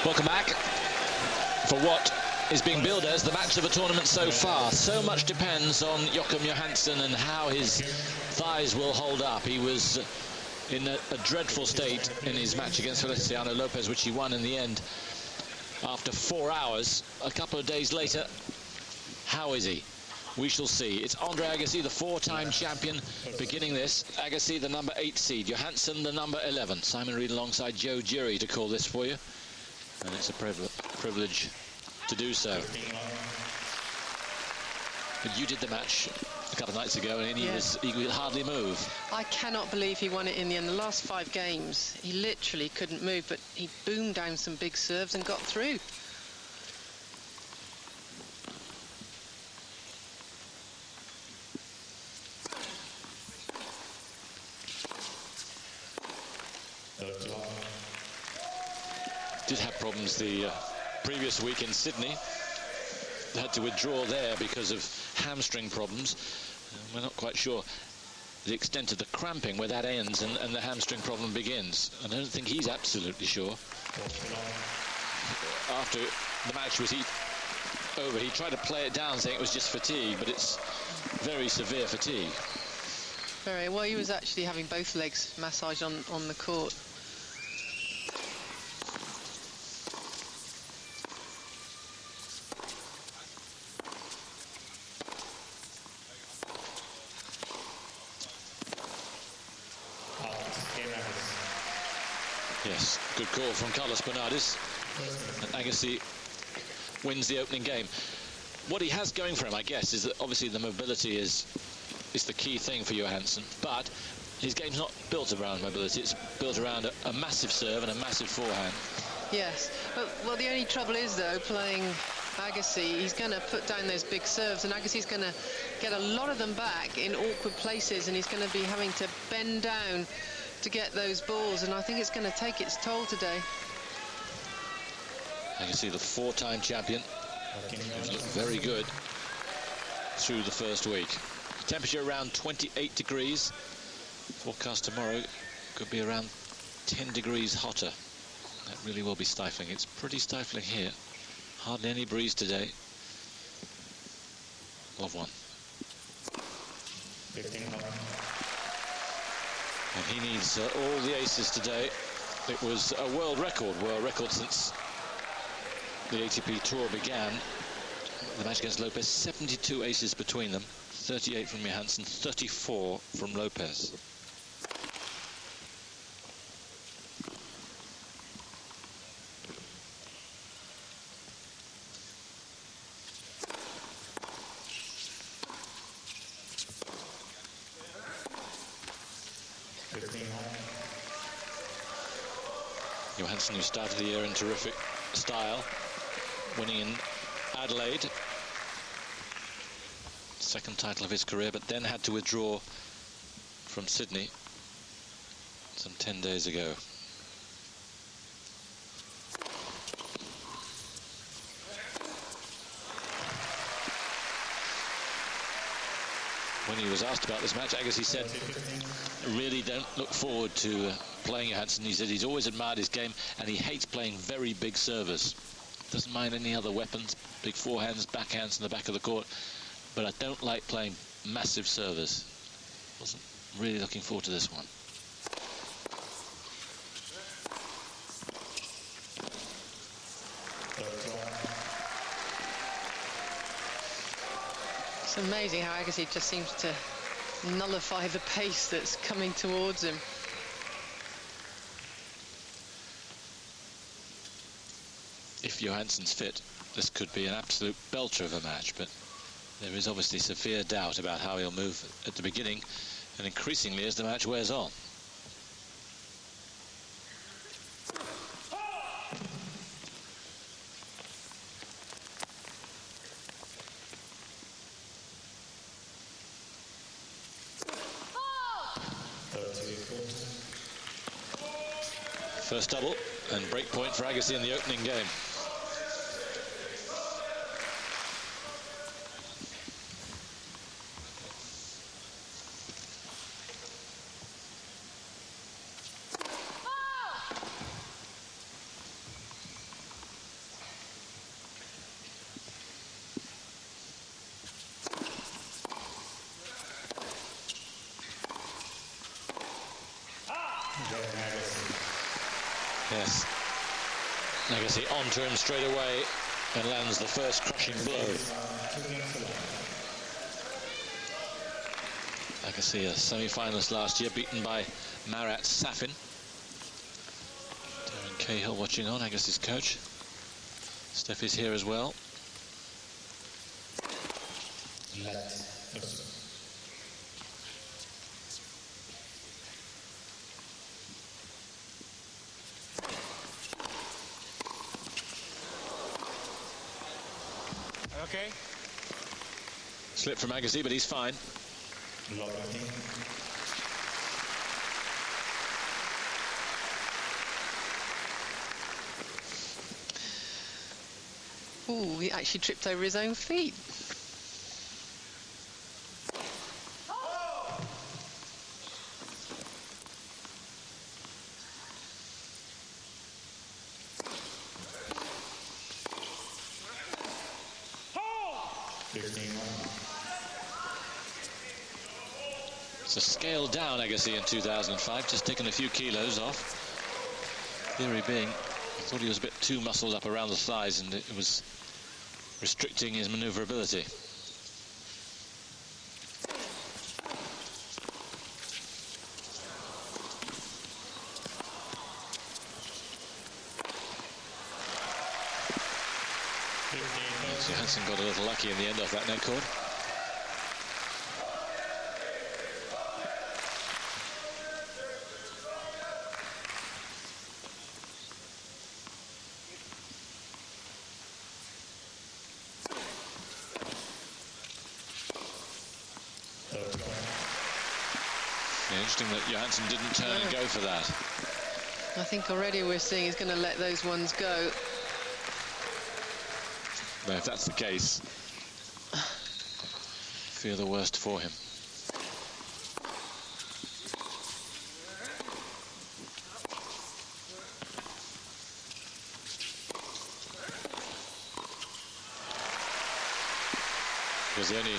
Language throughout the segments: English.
Welcome back for what is being billed as the match of the tournament so far. So much depends on Johansson and how his thighs will hold up. He was in a dreadful state in his match against Feliciano Lopez, which he won in the end after 4 hours. A couple of days later, how is he? We shall see. It's Andre Agassi, the 4-time champion, beginning this. Agassi, the number 8 seed. Johansson, the number 11. Simon Reed alongside Joe Jury to call this for you. And it's a privilege to do so. But you did the match a couple of nights ago, and he could hardly move. I cannot believe he won it in the end. The last 5 games, he literally couldn't move, but he boomed down some big serves and got through. Did have problems the previous week in Sydney. Had to withdraw there because of hamstring problems. We're not quite sure the extent of the cramping, where that ends and the hamstring problem begins. And I don't think he's absolutely sure. After the match was over, he tried to play it down, saying it was just fatigue, but it's very severe fatigue. Very well. He was actually having both legs massaged on the court. Yes, good call from Carlos Bernardes. And Agassi wins the opening game. What he has going for him, I guess, is that obviously the mobility is the key thing for Johansson, but his game's not built around mobility. It's built around a massive serve and a massive forehand. Yes, but well, the only trouble is, though, playing Agassi, he's going to put down those big serves, and Agassi's going to get a lot of them back in awkward places, and he's going to be having to bend down to get those balls, and I think it's going to take its toll today. Agassi, the 4-time champion, who's looked very good through the first week. Temperature around 28 degrees. Forecast tomorrow could be around 10 degrees hotter. That really will be stifling. It's pretty stifling here. Hardly any breeze today. Love one. And he needs all the aces today. It was a world record since the ATP Tour began. The match against Lopez, 72 aces between them. 38 from Johansson, 34 from Lopez. Johansson, who started the year in terrific style, winning in Adelaide, second title of his career, but then had to withdraw from Sydney some 10 days ago. When he was asked about this match, Agassi said, really don't look forward to playing Johansson. He said he's always admired his game and he hates playing very big servers. Doesn't mind any other weapons, big forehands, backhands in the back of the court, but I don't like playing massive servers. Wasn't really looking forward to this one. It's amazing how Agassi just seems to nullify the pace that's coming towards him. If Johansson's fit, this could be an absolute belter of a match, but there is obviously severe doubt about how he'll move at the beginning and increasingly as the match wears on. First double and break point for Agassi in the opening game. Yes. Agassi onto him straight away and lands the first crushing blow. Agassi, a semi-finalist last year, beaten by Marat Safin. Darren Cahill watching on, Agassi's coach. Steffi's here as well. Okay. Slip from Agassi, but he's fine. Ooh, he actually tripped over his own feet. It's a scaled down Agassi in 2005, just taken a few kilos off. Theory being, I thought he was a bit too muscled up around the thighs and it was restricting his maneuverability. Johansson got a little lucky in the end off that net cord. Yeah, interesting that Johansson didn't turn and go for that. I think already we're seeing he's going to let those ones go. But if that's the case, fear the worst for him. Because the only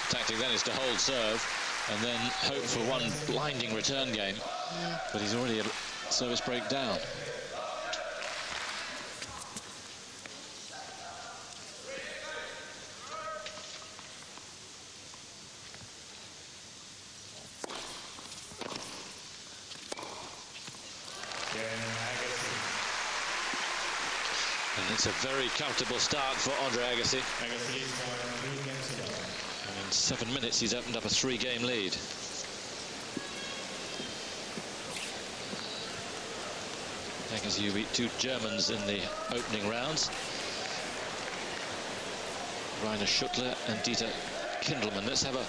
tactic then is to hold serve and then hope for one blinding return game. But he's already a service break down. And it's a very comfortable start for Andre Agassi. And in 7 minutes, he's opened up a 3-game lead. Agassi beat 2 Germans in the opening rounds. Rainer Schuttler and Dieter Kindelmann. Let's have a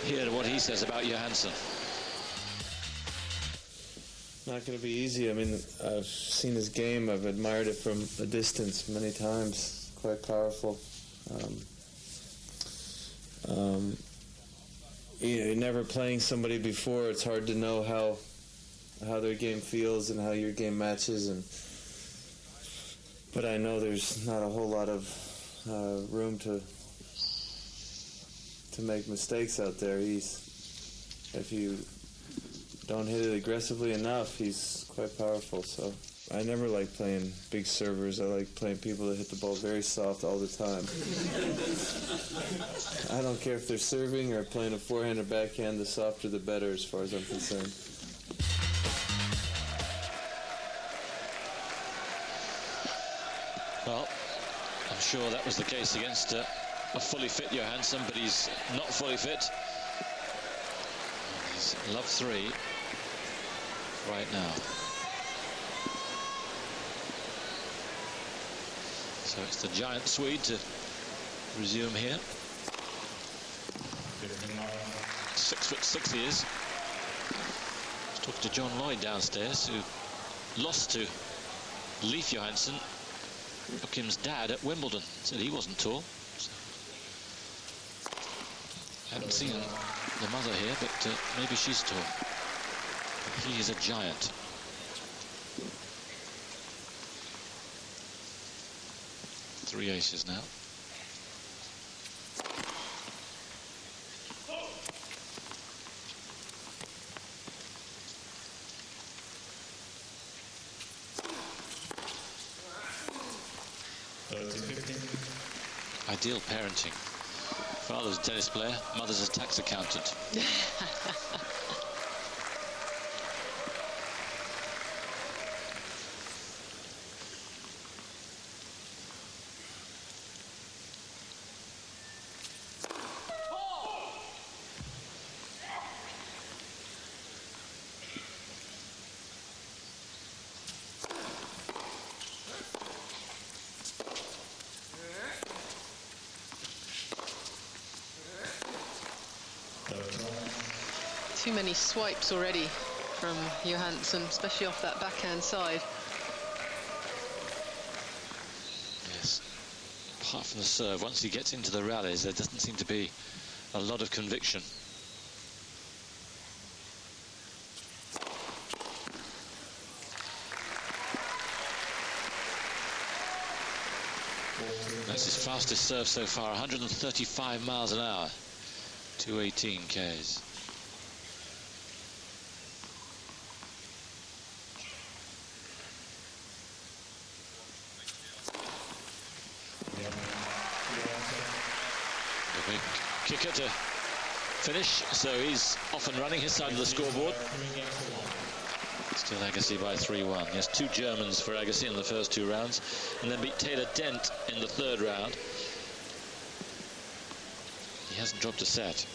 hear what he says about Johansson. Not going to be easy. I mean, I've seen his game. I've admired it from a distance many times. Quite powerful. You know, never playing somebody before, it's hard to know how their game feels and how your game matches. But I know there's not a whole lot of room to make mistakes out there. If you don't hit it aggressively enough, he's quite powerful. So I never like playing big servers. I like playing people that hit the ball very soft all the time. I don't care if they're serving or playing a forehand or backhand, the softer the better as far as I'm concerned. Well, I'm sure that was the case against a fully fit Johansson, but he's not fully fit. He's love 3 right now. So it's the giant Swede to resume here. 6'6" he is. I was talking to John Lloyd downstairs, who lost to Leif Johansson, Joachim's dad, at Wimbledon. Said he wasn't tall. Haven't seen the mother here, but maybe she's tall. He is a giant. Three aces now. Ideal parenting. Father's a tennis player, mother's a tax accountant. Too many swipes already from Johansson, especially off that backhand side. Yes. Apart from the serve, once he gets into the rallies, there doesn't seem to be a lot of conviction. That's his fastest serve so far, 135 miles an hour, 218 Ks. The big kicker to finish, so he's off and running his side of the scoreboard. Still Agassi by 3-1. He has 2 Germans for Agassi in the first 2 rounds, and then beat Taylor Dent in the 3rd round. He hasn't dropped a set.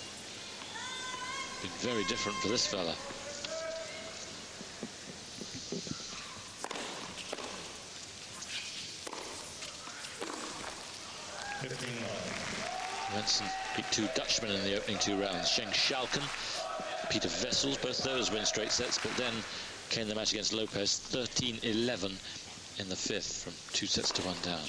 Been very different for this fella. Johansson beat 2 Dutchmen in the opening 2 rounds. Schenk Schalken, Peter Wessels, both those win straight sets, but then came the match against Lopez, 13-11 in the 5th, from 2 sets to 1 down.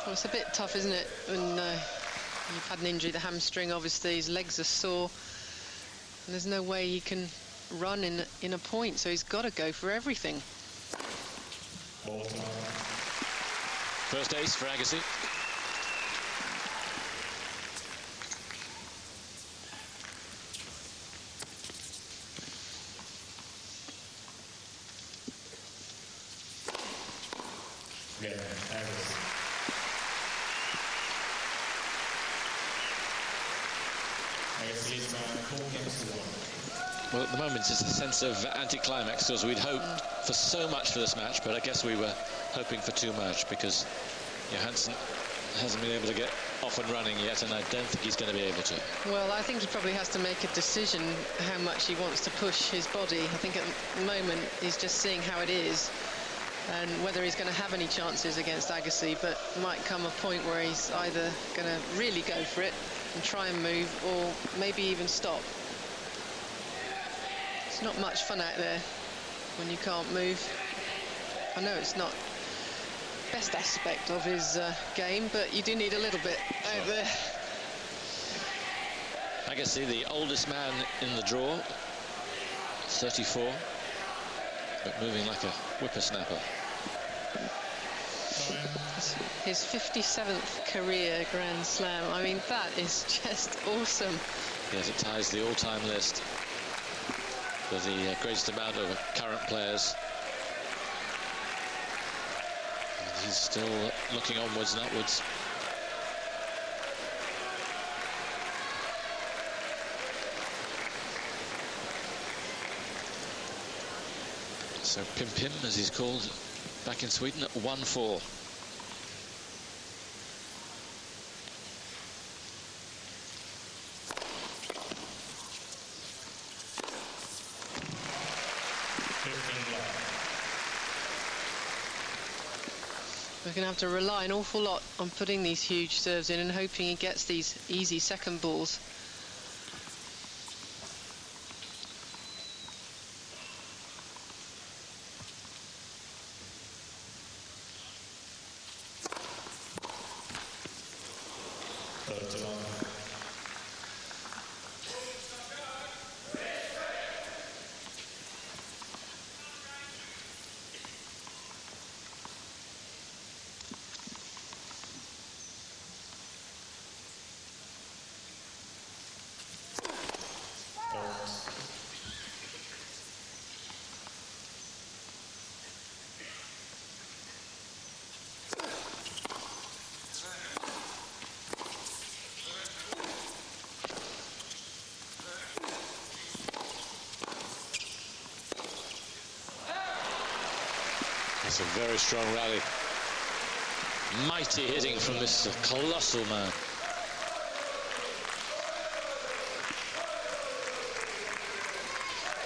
Well, it's a bit tough, isn't it, when you've had an injury, the hamstring, obviously his legs are sore, and there's no way he can run in a point, so he's got to go for everything. First ace for Agassi. Well, at the moment it's a sense of anticlimax, because we'd hoped for so much for this match, but I guess we were hoping for too much, because Johansson hasn't been able to get off and running yet, and I don't think he's going to be able to. Well, I think he probably has to make a decision how much he wants to push his body. I think at the moment he's just seeing how it is and whether he's going to have any chances against Agassi, but might come a point where he's either going to really go for it and try and move, or maybe even stop. It's not much fun out there when you can't move. I know it's not best aspect of his game, but you do need a little bit out there. Agassi, the oldest man in the draw, 34, but moving like a whippersnapper. His 57th career Grand Slam. I mean, that is just awesome. Yes, it ties the all-time list for the greatest amount of current players. And he's still looking onwards and upwards. So Pim Pim, as he's called back in Sweden, at 1-4. We're going to have to rely an awful lot on putting these huge serves in and hoping he gets these easy second balls. It's a very strong rally. Mighty hitting from this colossal man.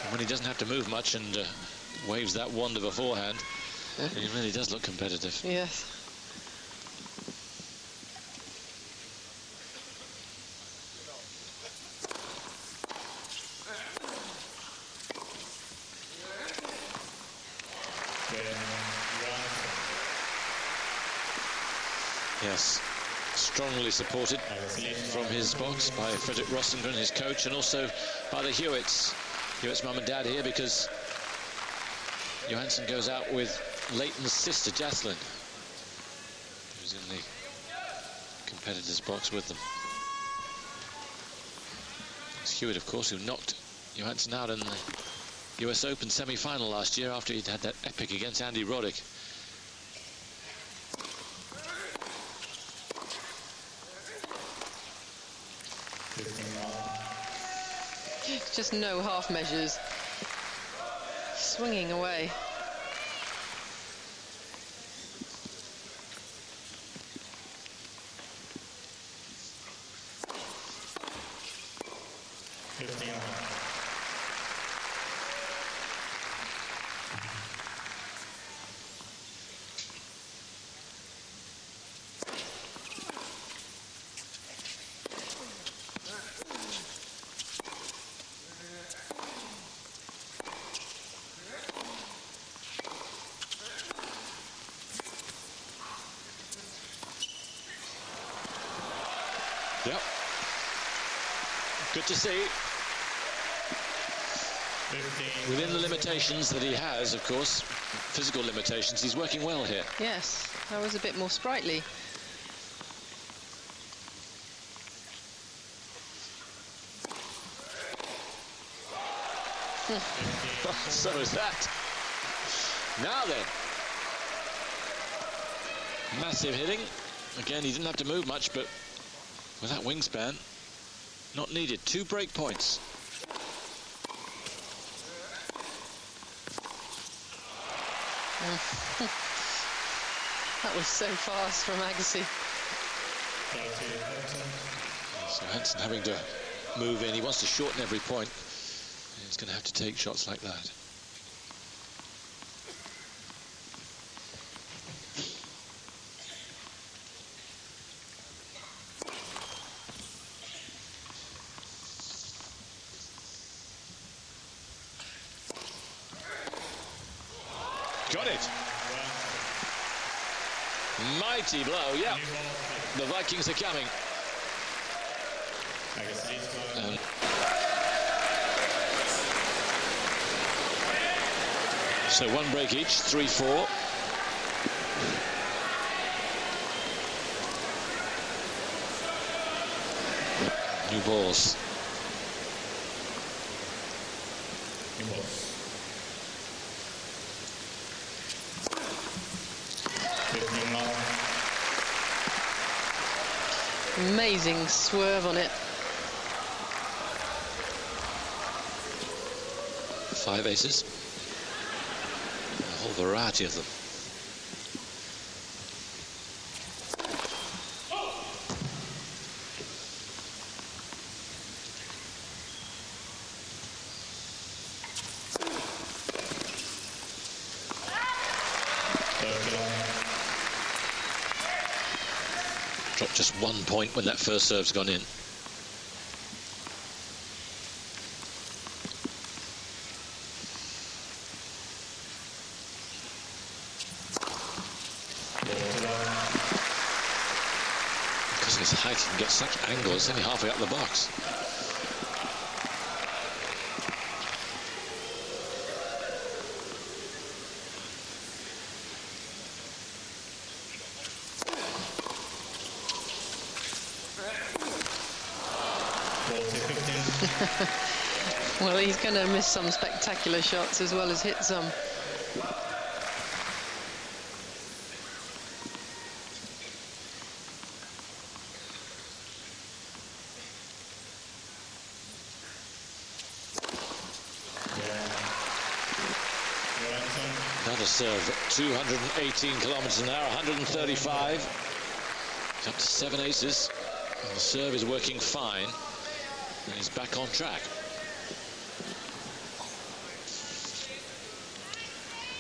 And when he doesn't have to move much and waves that wand of a forehand, he really does look competitive. Yes. Yes, strongly supported from his box by Frederick Rosengren, his coach, and also by the Hewitts. Hewitt's mum and dad here because Johansson goes out with Leighton's sister, Jaslyn, who's in the competitors' box with them. It's Hewitt, of course, who knocked Johansson out in the US Open semi-final last year after he'd had that epic against Andy Roddick. Just no half measures. Swinging away. Yep. Good to see. Within the limitations that he has, of course, physical limitations, he's working well here. Yes, I was a bit more sprightly. So is that. Now then. Massive hitting. Again, he didn't have to move much, but with that wingspan, not needed. 2 break points. That was so fast from Agassi. So Hansen having to move in. He wants to shorten every point. He's going to have to take shots like that. Got it. Mighty blow, yeah. The Vikings are coming. So 1 break each, 3-4. New balls. Amazing swerve on it. 5 aces. A whole variety of them. Dropped just 1 point when that first serve's gone in. Because of his height, he can get such angles, only halfway up the box. Well, he's going to miss some spectacular shots as well as hit some. a serve. 218 kilometers an hour, 135. He's up to 7 aces. And the serve is working fine. And he's back on track.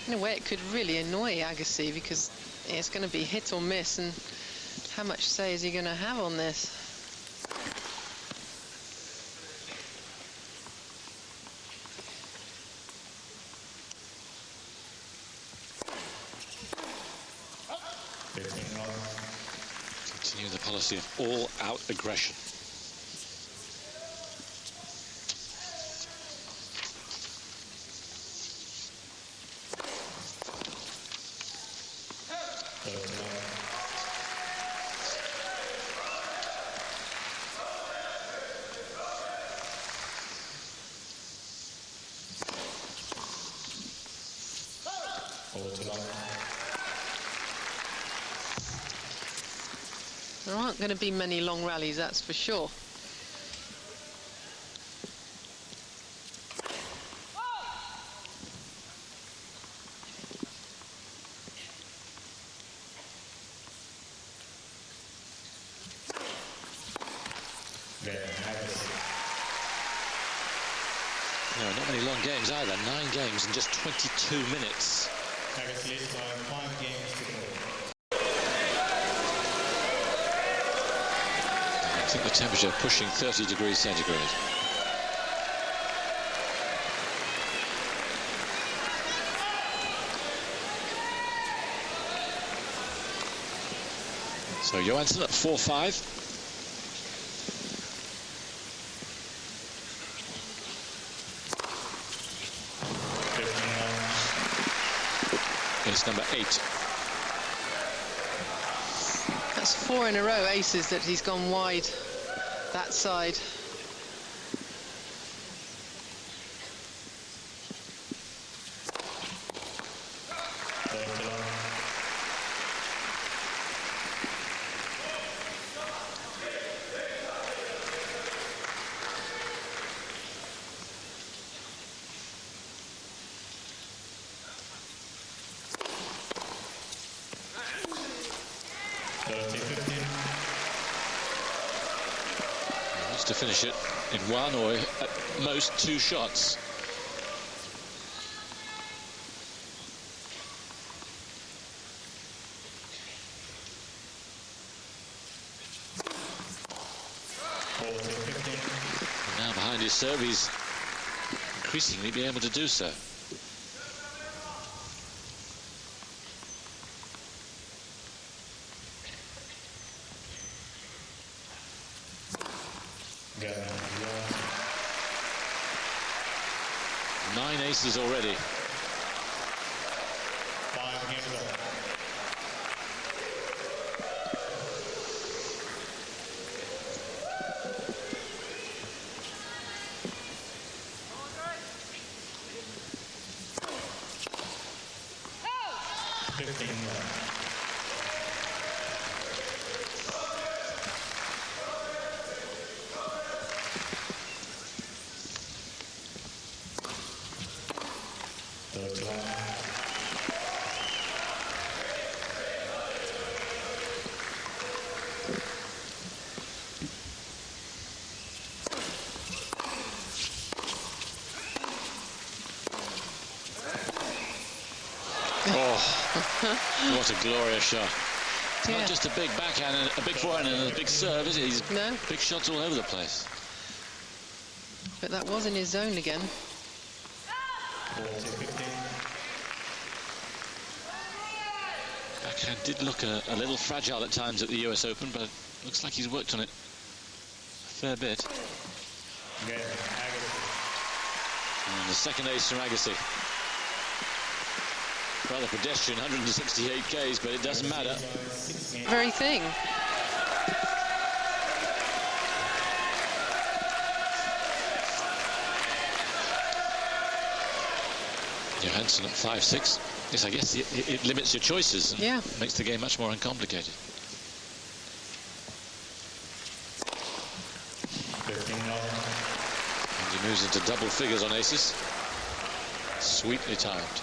In a way, it could really annoy Agassi because it's going to be hit or miss, and how much say is he going to have on this? Continue the policy of all-out aggression. There aren't going to be many long rallies, that's for sure. No, not many long games either. 9 games in just 22 minutes. Agassi, 5 games to go. I think the temperature pushing 30 degrees centigrade. So Johansson at 4-5. It's number 8. That's 4 in a row aces that he's gone wide that side. To finish it in 1 or at most 2 shots. Now behind his serve, he's increasingly be able to do so. Nine aces already. 5 games left. Oh, what a glorious shot. It's Yeah. not just a big backhand and a big forehand and a big serve, is it? He's No. big shots all over the place. But that was in his zone again. Backhand did look a little fragile at times at the US Open, but looks like he's worked on it a fair bit. And the second ace from Agassi. Rather pedestrian, 168 Ks, but it doesn't matter. Very thing. Johansson at 5-6. Yes, I guess it limits your choices and Yeah. makes the game much more uncomplicated. And he moves into double figures on aces. Sweetly timed.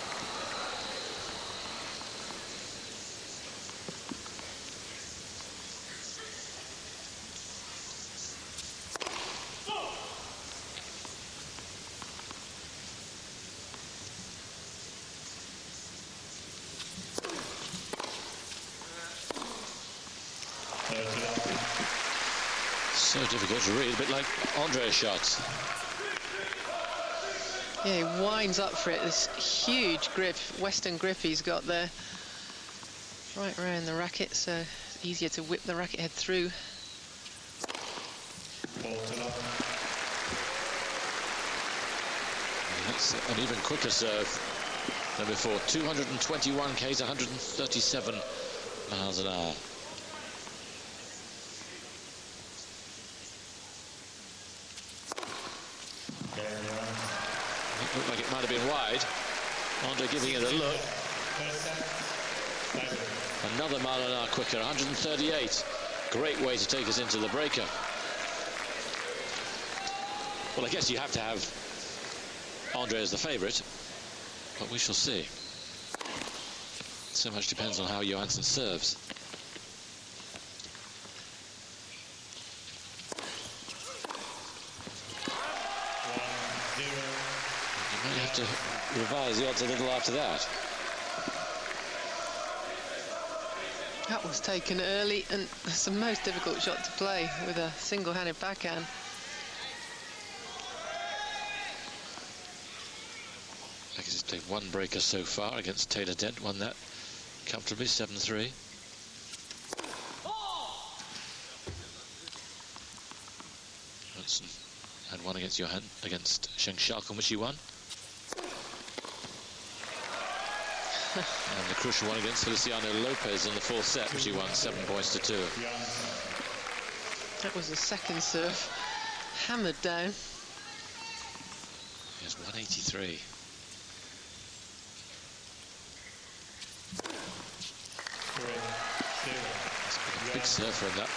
So difficult to read, a bit like Andre's shots. Yeah, he winds up for it. This huge grip, Western grip he's got there. Right around the racket, so it's easier to whip the racket head through. That's an even quicker serve than before. 221 k's, 137 miles an hour. It looked like it might have been wide. Andre giving it a look. Another mile an hour quicker, 138. Great way to take us into the breaker. Well, I guess you have to have Andre as the favourite, but we shall see. So much depends on how Johansson serves. You might have to revise the odds a little after that. That was taken early, and it's the most difficult shot to play with a single-handed backhand. Agassi's played one breaker so far against Taylor Dent, won that comfortably, 7-3. Johansson had one against Sheng Xiaokun, which he won. And the crucial one against Feliciano Lopez in the fourth set, which he won 7 points to 2. That was the second serve, hammered down. He has 183. That's a big serve from that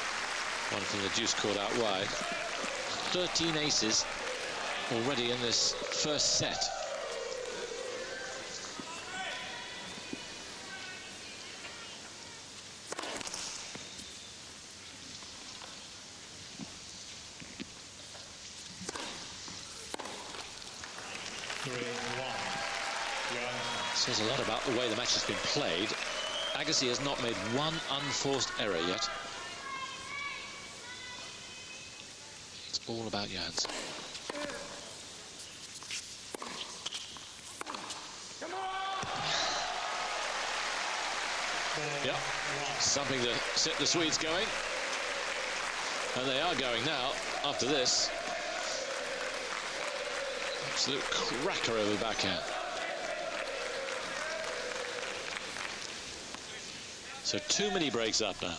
one from the deuce caught out wide. 13 aces already in this first set. Says a lot about the way the match has been played. Agassi has not made one unforced error yet. It's all about Johansson. Yeah, something to set the Swedes going. And they are going now, after this. Absolute cracker over the backhand. So too many breaks up now.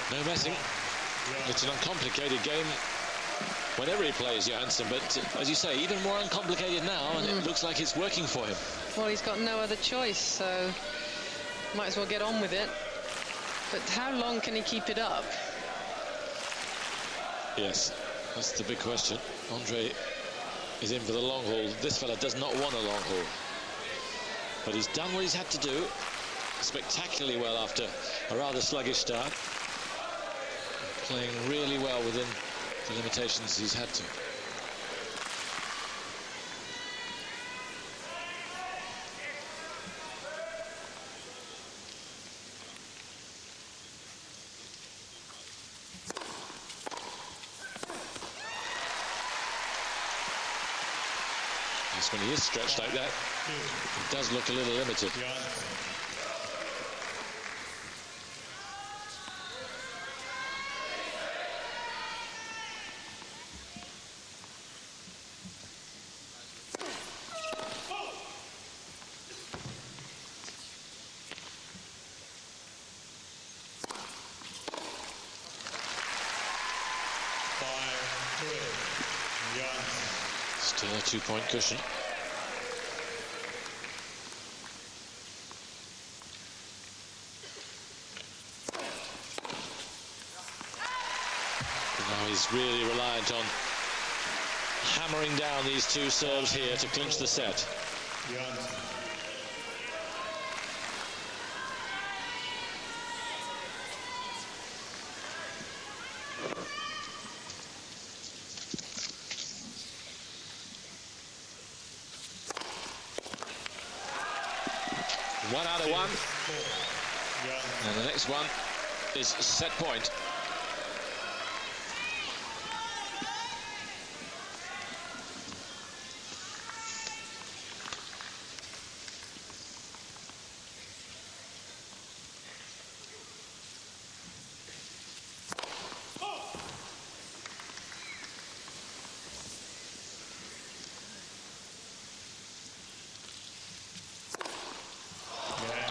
No messing. It's an uncomplicated game whenever he plays, Johansson, but as you say, even more uncomplicated now, and it looks like it's working for him. Well, he's got no other choice, so might as well get on with it. But how long can he keep it up? Yes, that's the big question. Andre is in for the long haul. This fella does not want a long haul. But he's done what he's had to do spectacularly well after a rather sluggish start. Playing really well within the limitations he's had to. Yes, when he is stretched like that, it does look a little limited. Still a 2-point cushion. Now he's really reliant on hammering down these two serves here to clinch the set. Johansson. One out of one. And the next one is set point.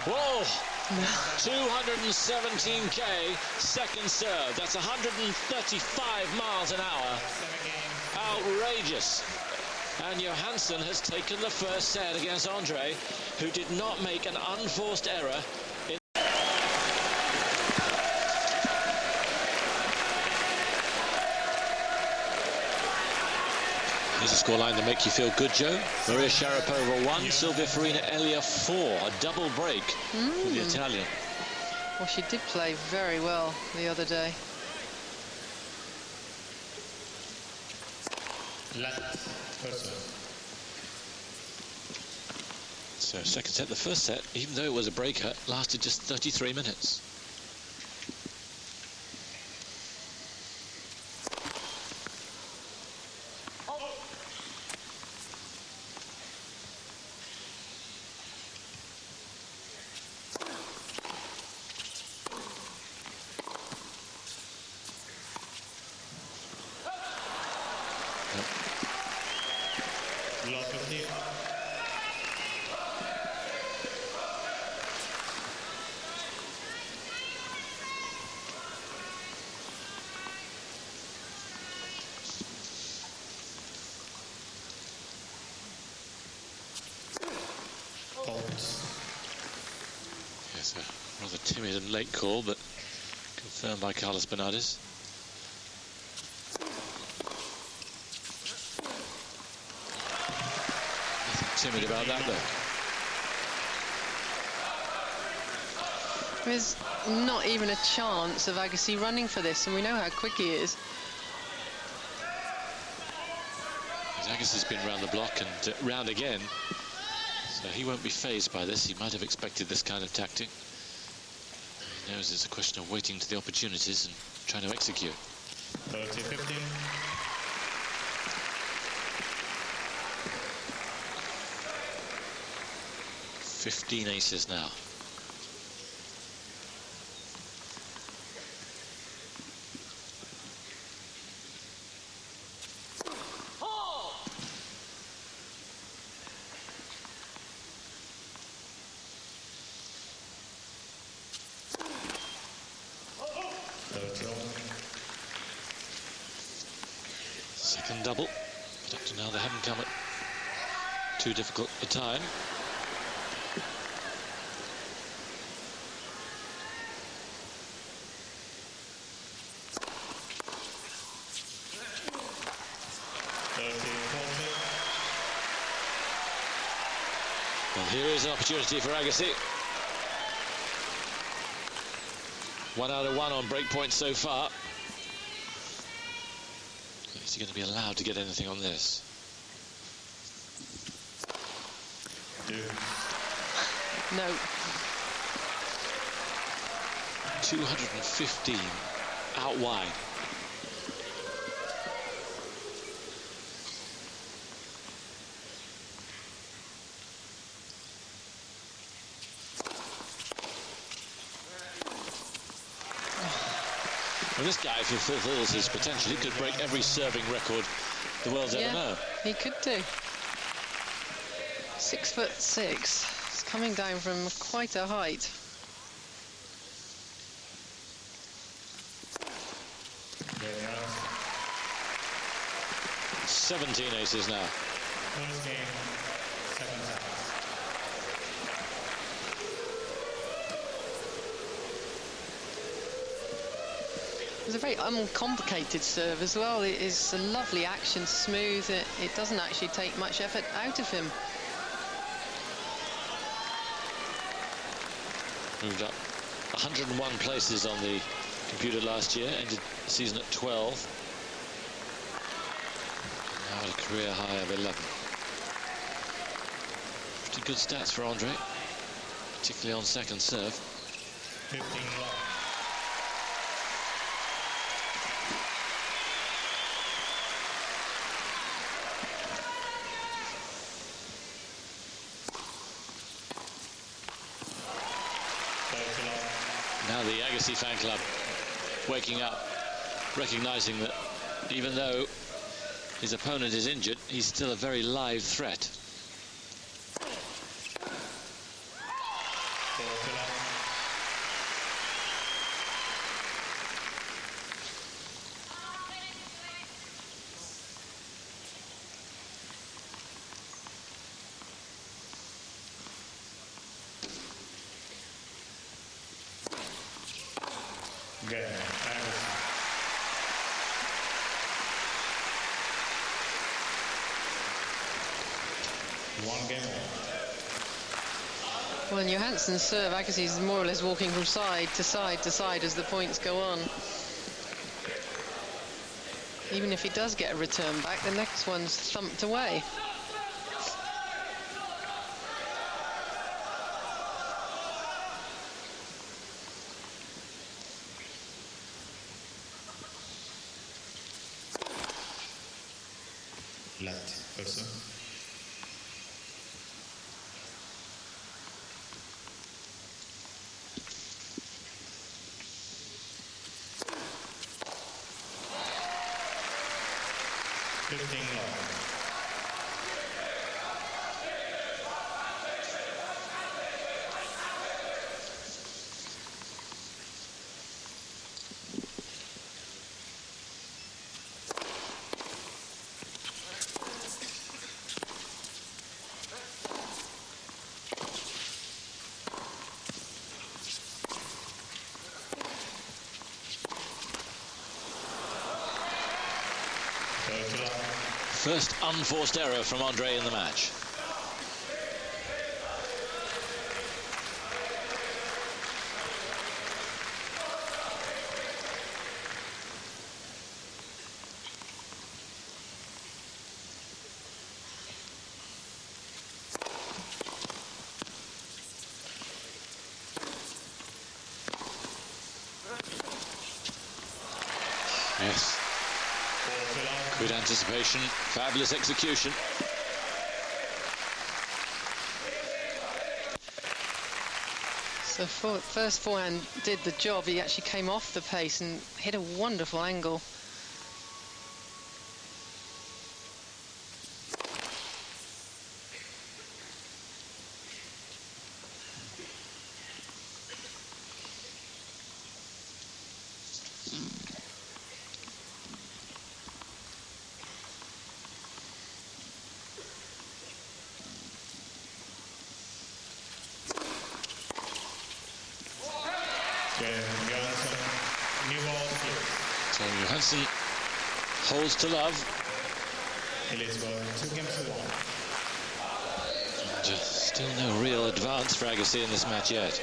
Whoa! 217k second serve. That's 135 miles an hour. Outrageous. And Johansson has taken the first set against Andre, who did not make an unforced error. Here's a scoreline to make you feel good, Joe. Maria Sharapova 1, Silvia Farina Elia 4. A double break for the Italian. Well, she did play very well the other day. So second set, the first set, even though it was a breaker, lasted just 33 minutes. Yes, a rather timid and late call, but confirmed by Carlos Bernardes. Nothing timid about that, though. There's not even a chance of Agassi running for this, and we know how quick he is. Agassi's been round the block and round again, so he won't be fazed by this. He might have expected this kind of tactic. He knows it's a question of waiting to the opportunities and trying to execute. 30-15. 15 aces now. Second double, but up to now they haven't come at too difficult a time. Well, here is an opportunity for Agassi. 1 out of 1 on break points so far. Is he going to be allowed to get anything on this? No. 215 out wide. Well, this guy, if he fulfills his potential, he could break every serving record the world's ever known. He could do. 6'6". It's coming down from quite a height. 17 aces now. First game, second time. It's a very uncomplicated serve as well. It is a lovely action, smooth. It doesn't actually take much effort out of him. Moved up 101 places on the computer last year, ended the season at 12. Now at a career high of 11. Pretty good stats for Andre, particularly on second serve. 15 love. Now the Agassi fan club waking up, recognizing that even though his opponent is injured, he's still a very live threat. Game, Agassi. One game. Well, in Johansson's serve, Agassi is more or less walking from side to side to side as the points go on. Even if he does get a return back, the next one's thumped away. Left, person. First unforced error from Andre in the match. Yes. Good anticipation, fabulous execution. So first forehand did the job. He actually came off the pace and hit a wonderful angle. Johansson, new ball, So Johansson holds to love. it is 2 games to 1. And, still no real advance for Agassi in this match yet.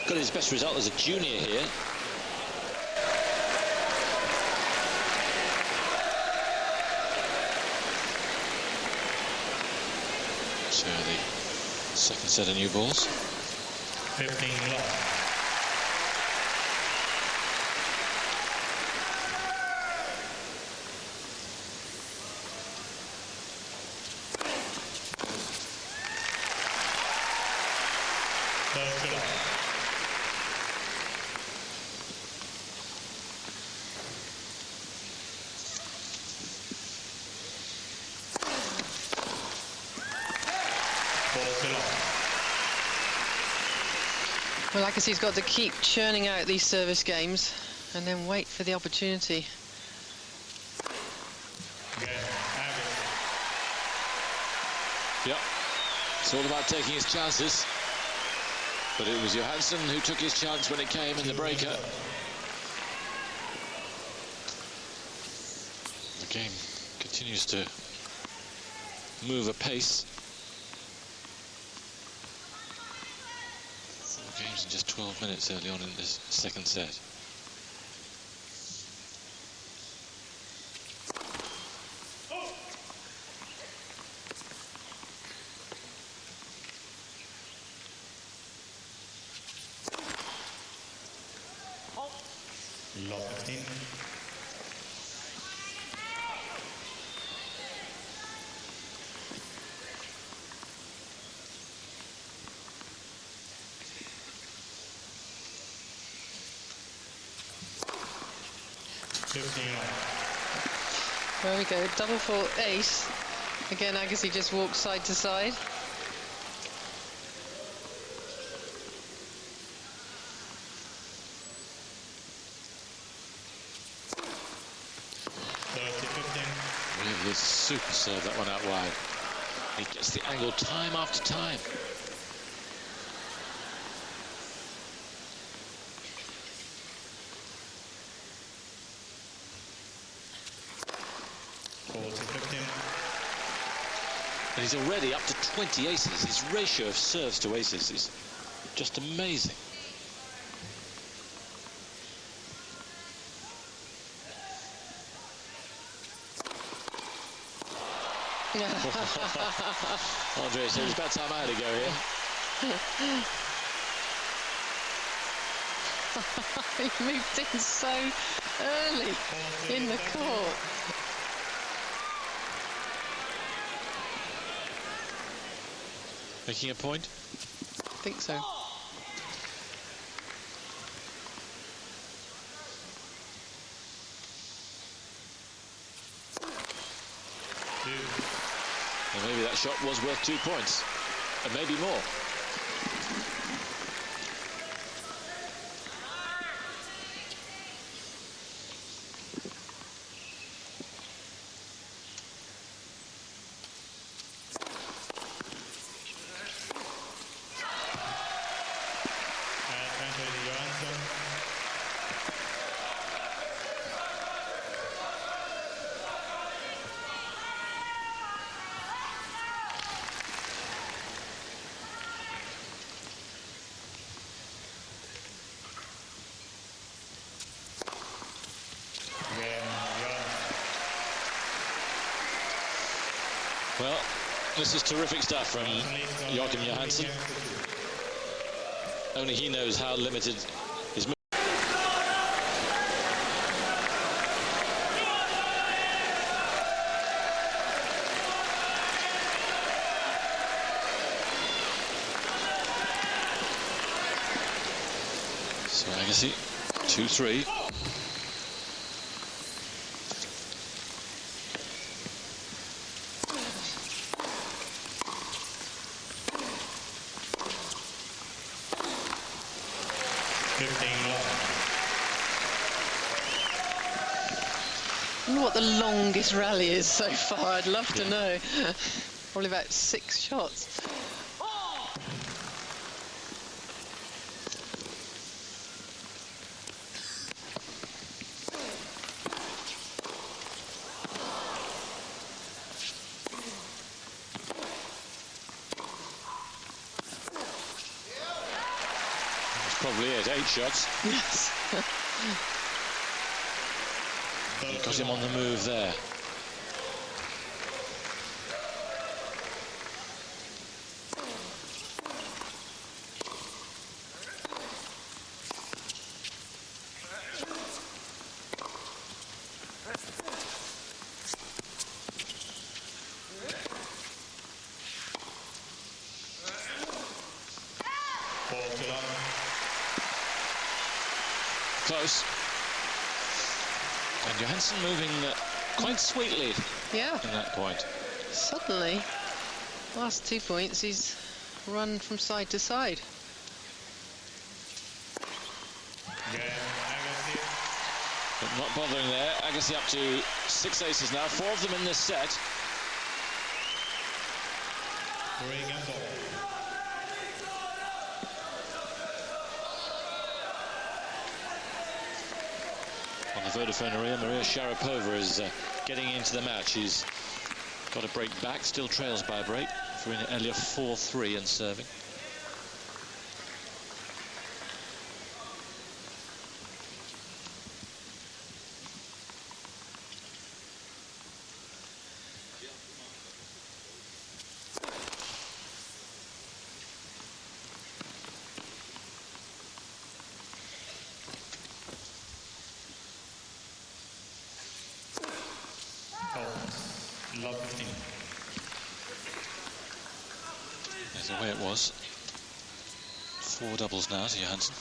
Got his best result as a junior here. So the second set of new balls. 15 love. Well, Agassi's got to keep churning out these service games. and then wait for the opportunity. Yep, it's all about taking his chances. But it was Johansson who took his chance when it came in the breaker. The game continues to move apace. The game's in just 12 minutes early on in this second set. Lot 15. There we go, double for ace. Again, Agassi just walks side to side. Really is a super serve, that one out wide. He gets the angle time after time. And he's already up to 20 aces. His ratio of serves to aces is just amazing. Andre said it's about time I had to go here. He moved in so early in the court. Making a point? I think so. Well, maybe that shot was worth 2 points, and maybe more. Well, this is terrific stuff from Johansson. Only he knows how limited his move. So Agassi, 2-3. I wonder what the longest rally is so far. I'd love to know. Probably about 6 shots. That's probably it, 8 shots. Yes. He got him on the move there. Close. And Johansson moving quite sweetly Yeah. in that point. Suddenly, last 2 points, he's run from side to side. But not bothering there. Agassi up to 6 aces now, 4 of them in this set. 3 games all. On the Vodafone Arena, Maria Sharapova is getting into the match. She's got a break back, still trails by a break. Farina Elia 4-3 and serving. Love 15. There's the way it was. 4 doubles now to Johansson.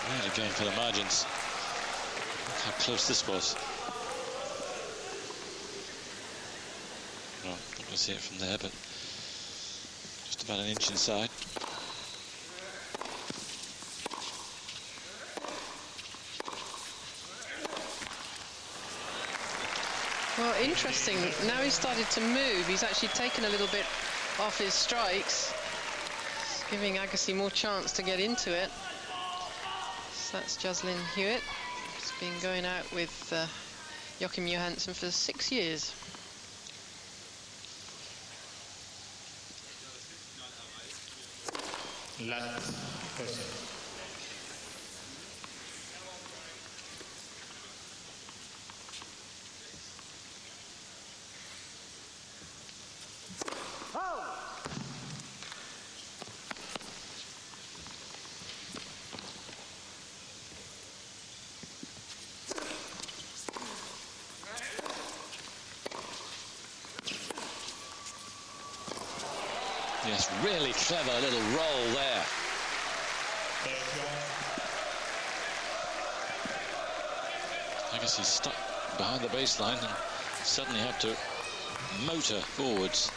Really going for the margins. Look how close this was. Well, not going to see it from there, but just about an inch inside. Well, interesting. Now he's started to move. He's actually taken a little bit off his strikes, giving Agassi more chance to get into it. So that's Jocelyn Hewitt. She's been going out with Joachim Johansson for 6 years. Last person. Yes, really clever little roll there. I guess he's stuck behind the baseline and suddenly had to motor forwards.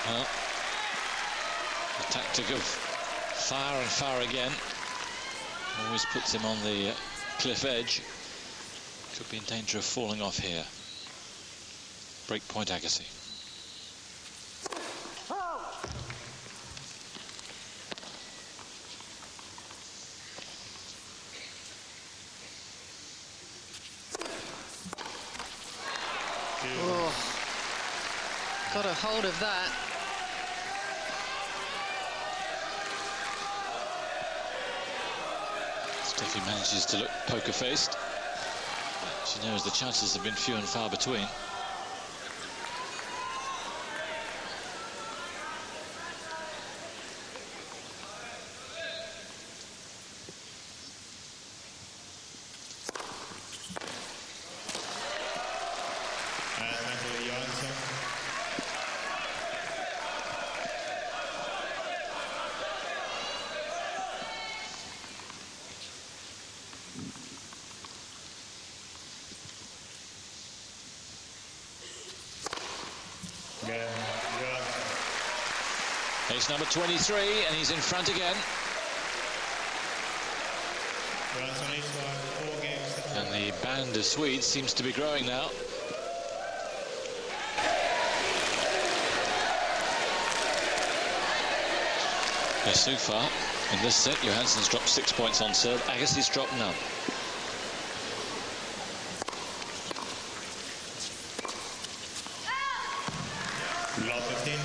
Well, the tactic of fire and fire again always puts him on the cliff edge. Could be in danger of falling off here. Break point Agassi. Oh, got a hold of that. Steffi manages to look poker-faced. She knows the chances have been few and far between. Johansson. Ace number 23, and he's in front again. And the band of Swedes seems to be growing now. Yes, so far in this set, Johansson's dropped 6 points on serve. Agassi's dropped none. Lot 15.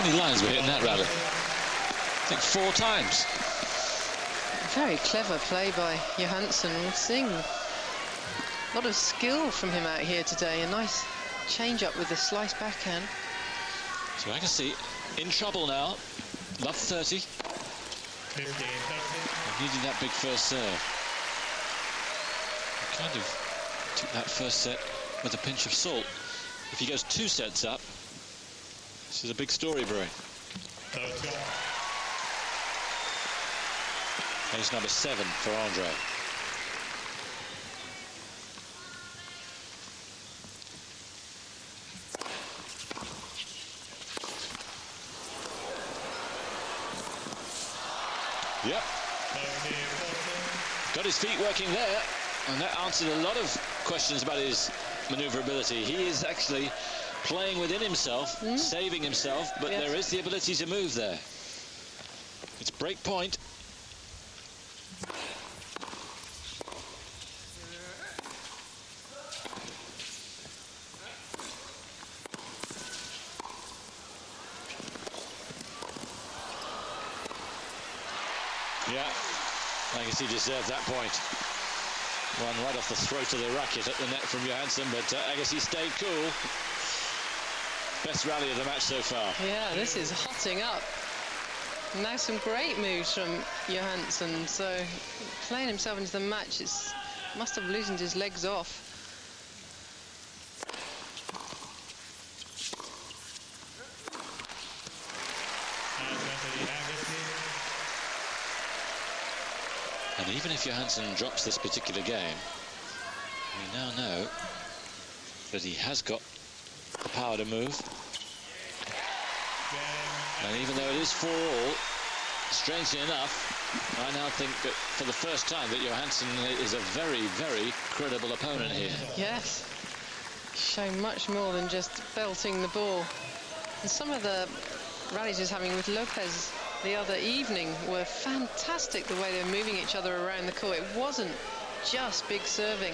How many lines were hit in that rally? I think 4 times. Very clever play by Johansson. We're seeing a lot of skill from him out here today. A nice change-up with the slice backhand. So Agassi in trouble now. Love 30. 15, 30. Needing that big first serve. He kind of took that first set with a pinch of salt. If he goes 2 sets up, this is a big story brewing. 30. Ace number 7 for Andre. Yep. 30, 40. Got his feet working there, and that answered a lot of questions about his maneuverability. He is actually playing within himself, saving himself, but Yes. there is the ability to move there. It's break point. Yeah, I guess he deserved that point. One right off the throat of the racket at the net from Johansson, but Agassi stayed cool. Best rally of the match so far. Yeah, this is hotting up. Now some great moves from Johansson. So playing himself into the match, must have loosened his legs off. And Anthony Agassi. And even if Johansson drops this particular game, we now know that he has got the power to move. And even though it is 4-all, strangely enough, I now think that for the first time that Johansson is a very, very credible opponent here. Yes, showing much more than just belting the ball. And some of the rallies he's having with Lopez the other evening were fantastic, the way they're moving each other around the court. It wasn't just big serving.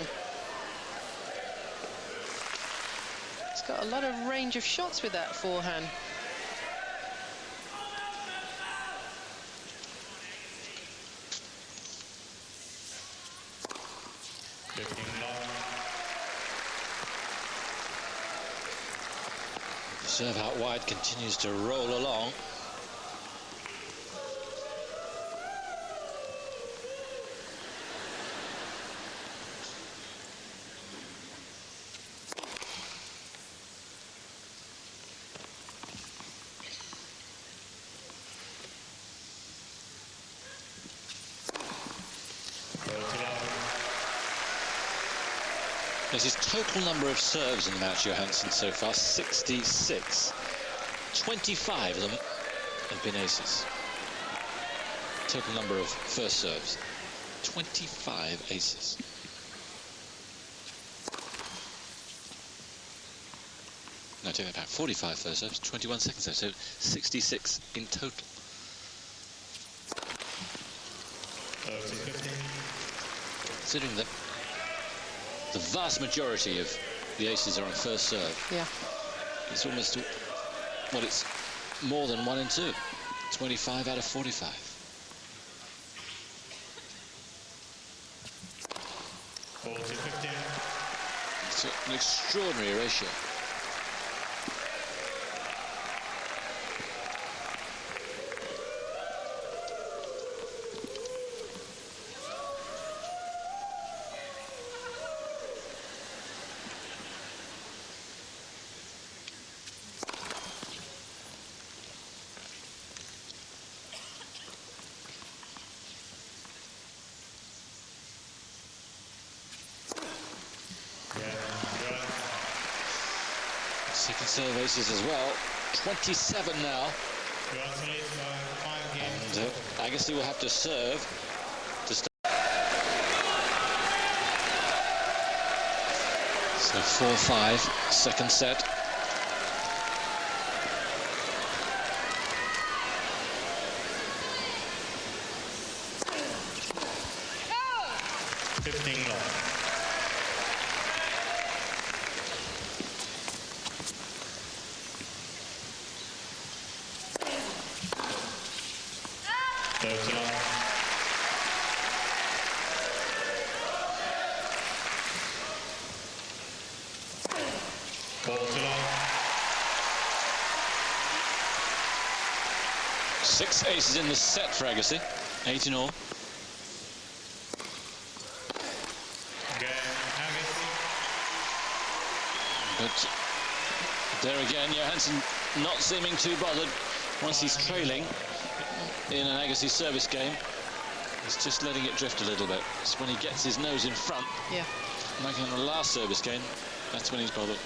He's got a lot of range of shots with that forehand. Serve out wide continues to roll along. There's his total number of serves in the match, Johansson, so far, 66. 25 of them have been aces. Total number of first serves, 25 aces. No, take that back, 45 first serves, 21 second serves, so 66 in total. 30, 15. Considering that the vast majority of the aces are on first serve. Yeah. It's almost, well, it's more than 1 and 2. 25 out of 45. It's an extraordinary ratio. Second serve aces as well. 27 now. And Agassi will have to serve to start. So 4-5, second set. 30 long. Ball to long. 6 aces in the set for Agassi, 8 in all. But there again, Johansson not seeming too bothered once he's trailing in an Agassi service game. He's just letting it drift a little bit. It's when he gets his nose in front, Yeah. like in the last service game, that's when he's bothered.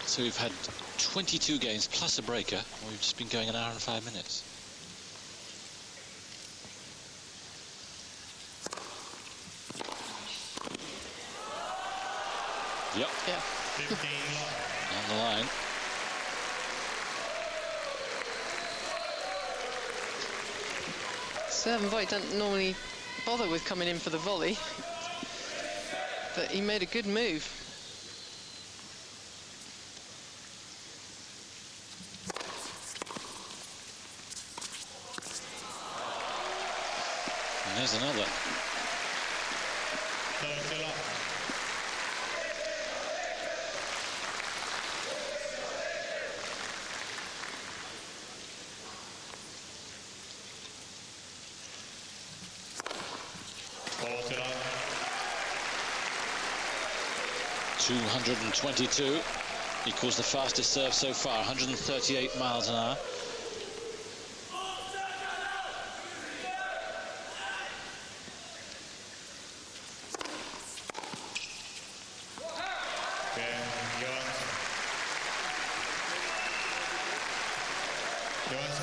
So we've had 22 games plus a breaker. We've just been going an hour and 5 minutes. Yep. Yeah. 15 On the line. Serve and volley don't normally bother with coming in for the volley, but he made a good move. And there's another. 30 long. Ball to long. 222 equals the fastest serve so far, 138 miles an hour.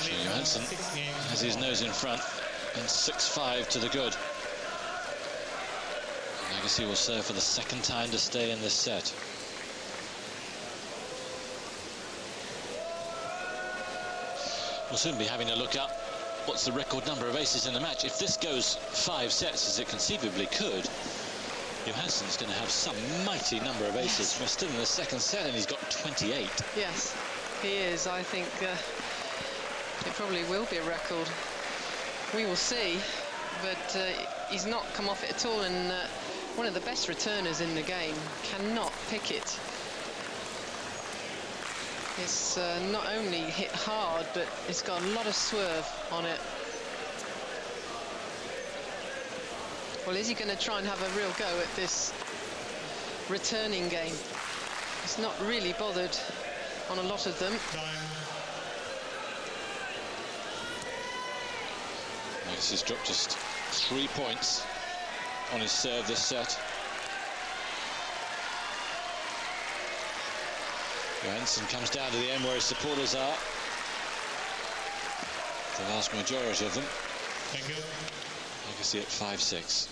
Johansson has his nose in front and 6-5 to the good. Agassi will serve for the second time to stay in this set. We'll soon be having a look up what's the record number of aces in the match. If this goes 5 sets, as it conceivably could, Johansson's going to have some mighty number of aces. Yes. We're still in the second set and he's got 28. Yes, he is. I think it probably will be a record. We will see, but he's not come off it at all, and one of the best returners in the game cannot pick it. It's not only hit hard, but it's got a lot of swerve on it. Well, is he going to try and have a real go at this returning game? He's not really bothered on a lot of them. He's dropped just 3 points on his serve this set. Johansson comes down to the end where his supporters are. The vast majority of them. Thank you. Agassi at 5-6.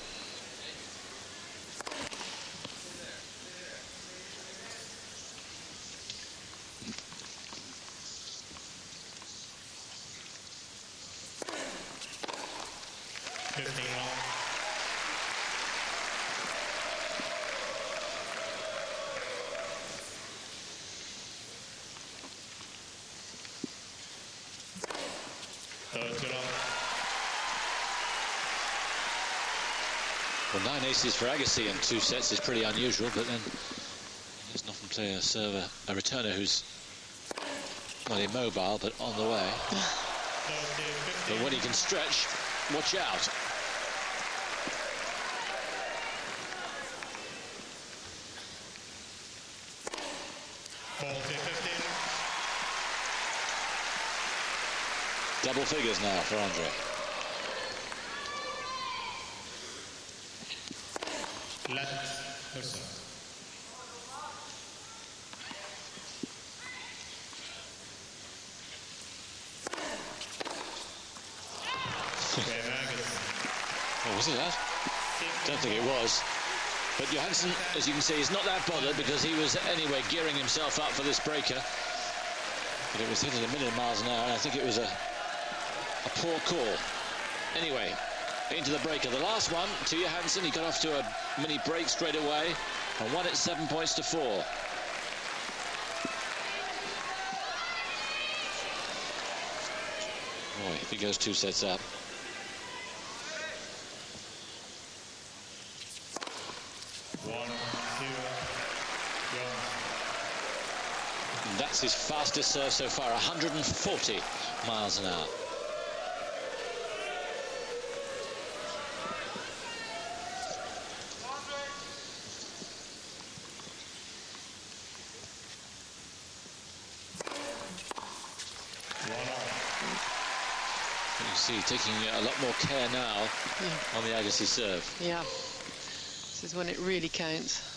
Well, 9 aces for Agassi in 2 sets is pretty unusual, but then he doesn't often play a server, a returner who's not immobile, but on the way. But when he can stretch, watch out. Double figures now for Andre. Left person. Oh, was it that? Don't think it was. But Johansson, as you can see, is not that bothered because he was anyway gearing himself up for this breaker. But it was hit at 1,000,000 miles an hour, and I think it was a poor call. Anyway, into the breaker. The last one to Johansson. He got off to a mini break straight away and won it 7 points to 4. Boy, if he goes 2 sets up. And that's his fastest serve so far, 140 miles an hour. You see, taking a lot more care now on the Agassi serve. Yeah, this is when it really counts.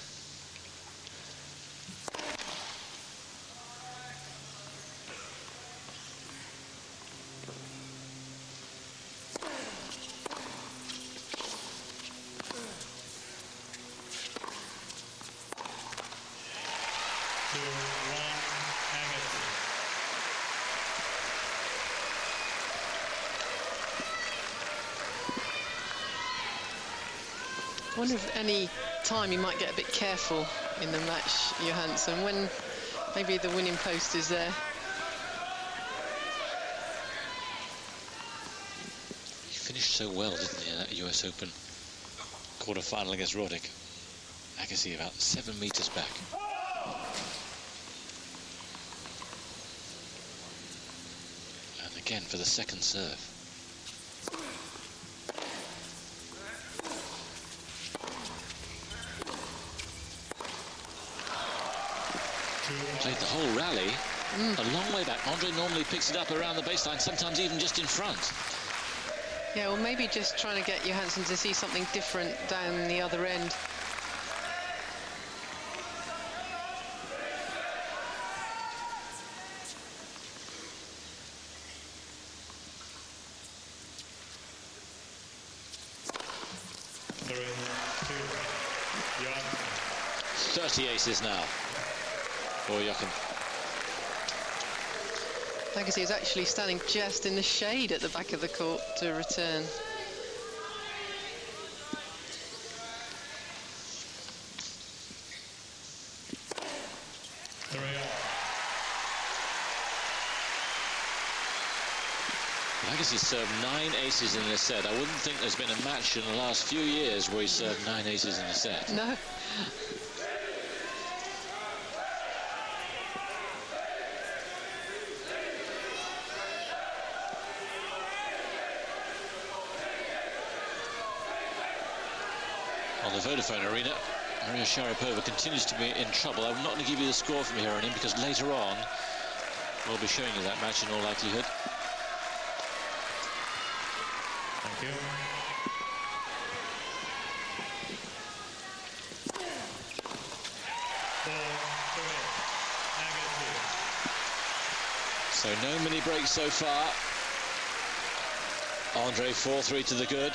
I wonder if any time you might get a bit careful in the match, Johansson, when maybe the winning post is there. He finished so well, didn't he, in that US Open quarter-final against Roddick. Agassi about 7 meters back. And again for the second serve. Played the whole rally a long way back. Andre normally picks it up around the baseline, sometimes even just in front. Yeah, well, maybe just trying to get Johansson to see something different down the other end. Yeah. 30 aces now for Jochen. Agassi is actually standing just in the shade at the back of the court to return. Agassi served 9 aces in this set. I wouldn't think there's been a match in the last few years where he served 9 aces in a set. No. On the Vodafone Arena, Maria Sharapova continues to be in trouble. I'm not going to give you the score from here on in because later on we'll be showing you that match in all likelihood. Thank you. So no mini breaks so far. Andre 4-3 to the good.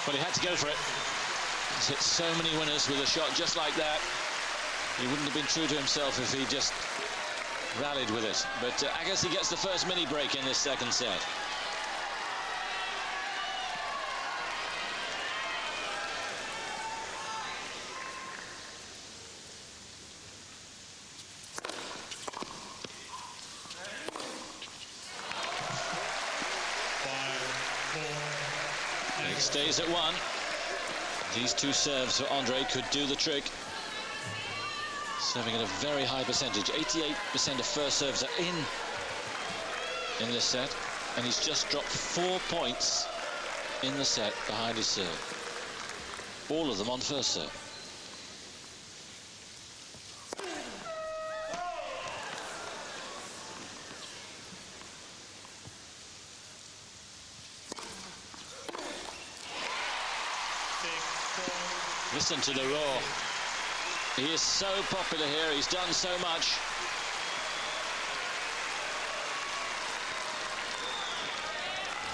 Well, he had to go for it. He's hit so many winners with a shot just like that. He wouldn't have been true to himself if he just rallied with it. But Agassi gets the first mini break in this second set. It stays at 1. These 2 serves for Andre could do the trick. Serving at a very high percentage. 88% of first serves are in this set. And he's just dropped 4 points in the set behind his serve. All of them on first serve. Listen to the roar. He is so popular here. He's done so much.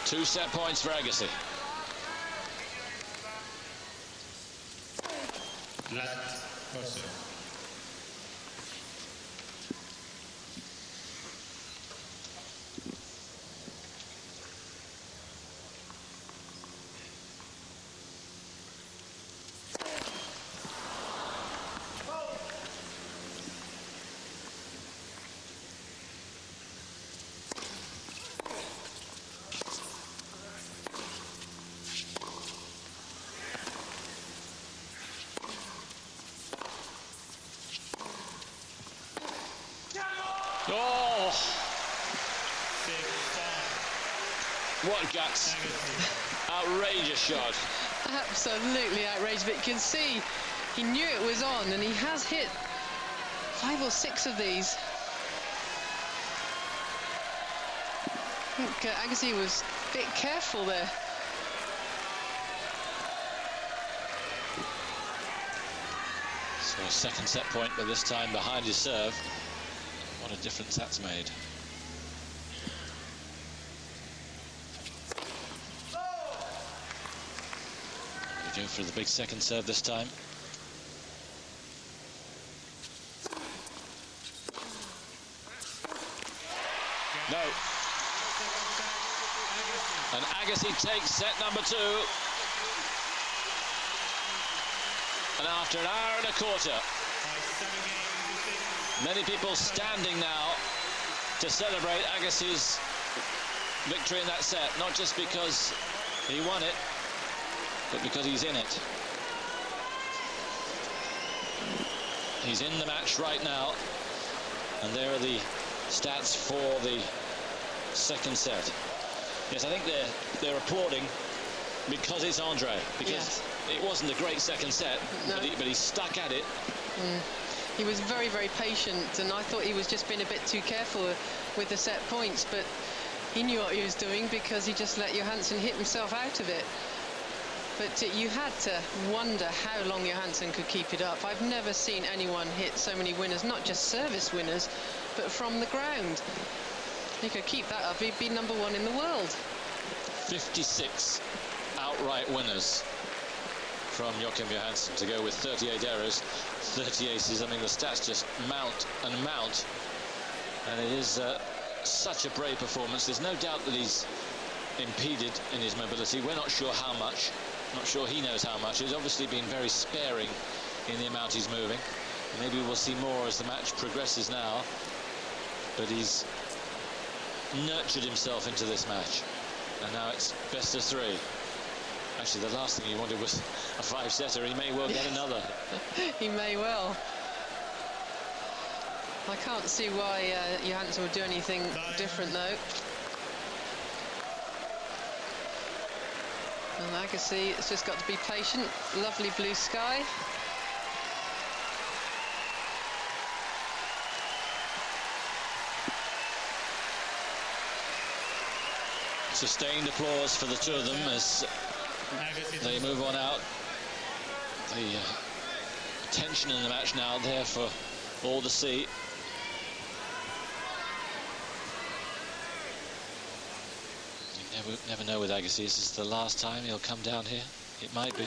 Two set points for Agassi. Left person. Oh! What guts. Outrageous shot. Absolutely outrageous, but you can see he knew it was on, and he has hit 5 or 6 of these. I think Agassi was a bit careful there. So a second set point, but this time behind his serve. What a difference that's made. We go for the big second serve this time. No. And Agassi takes set number 2. And after an hour and a quarter, many people standing now to celebrate Agassi's victory in that set, not just because he won it, but because he's in it. He's in the match right now, and there are the stats for the second set. Yes, I think they're applauding because it's Andre, because it wasn't a great second set, no. but he stuck at it. He was very, very patient, and I thought he was just being a bit too careful with the set points, but he knew what he was doing because he just let Johansson hit himself out of it. But you had to wonder how long Johansson could keep it up. I've never seen anyone hit so many winners, not just service winners, but from the ground. He could keep that up, he'd be number 1 in the world. 56 outright winners from Joachim Johansson to go with 38 errors, 30 aces. I mean, the stats just mount and mount, and it is such a brave performance. There's no doubt that he's impeded in his mobility. We're not sure how much, not sure he knows how much. He's obviously been very sparing in the amount he's moving. Maybe we'll see more as the match progresses now, but he's nurtured himself into this match, and now it's best of 3. Actually, the last thing he wanted was a 5-setter. He may well get another. He may well. I can't see why Johansson would do anything different, though. And Agassi has just got to be patient. Lovely blue sky. Sustained applause for the two of them as they move on out. The tension in the match now there for all to see. You never know with Agassi. Is this the last time he'll come down here? It might be.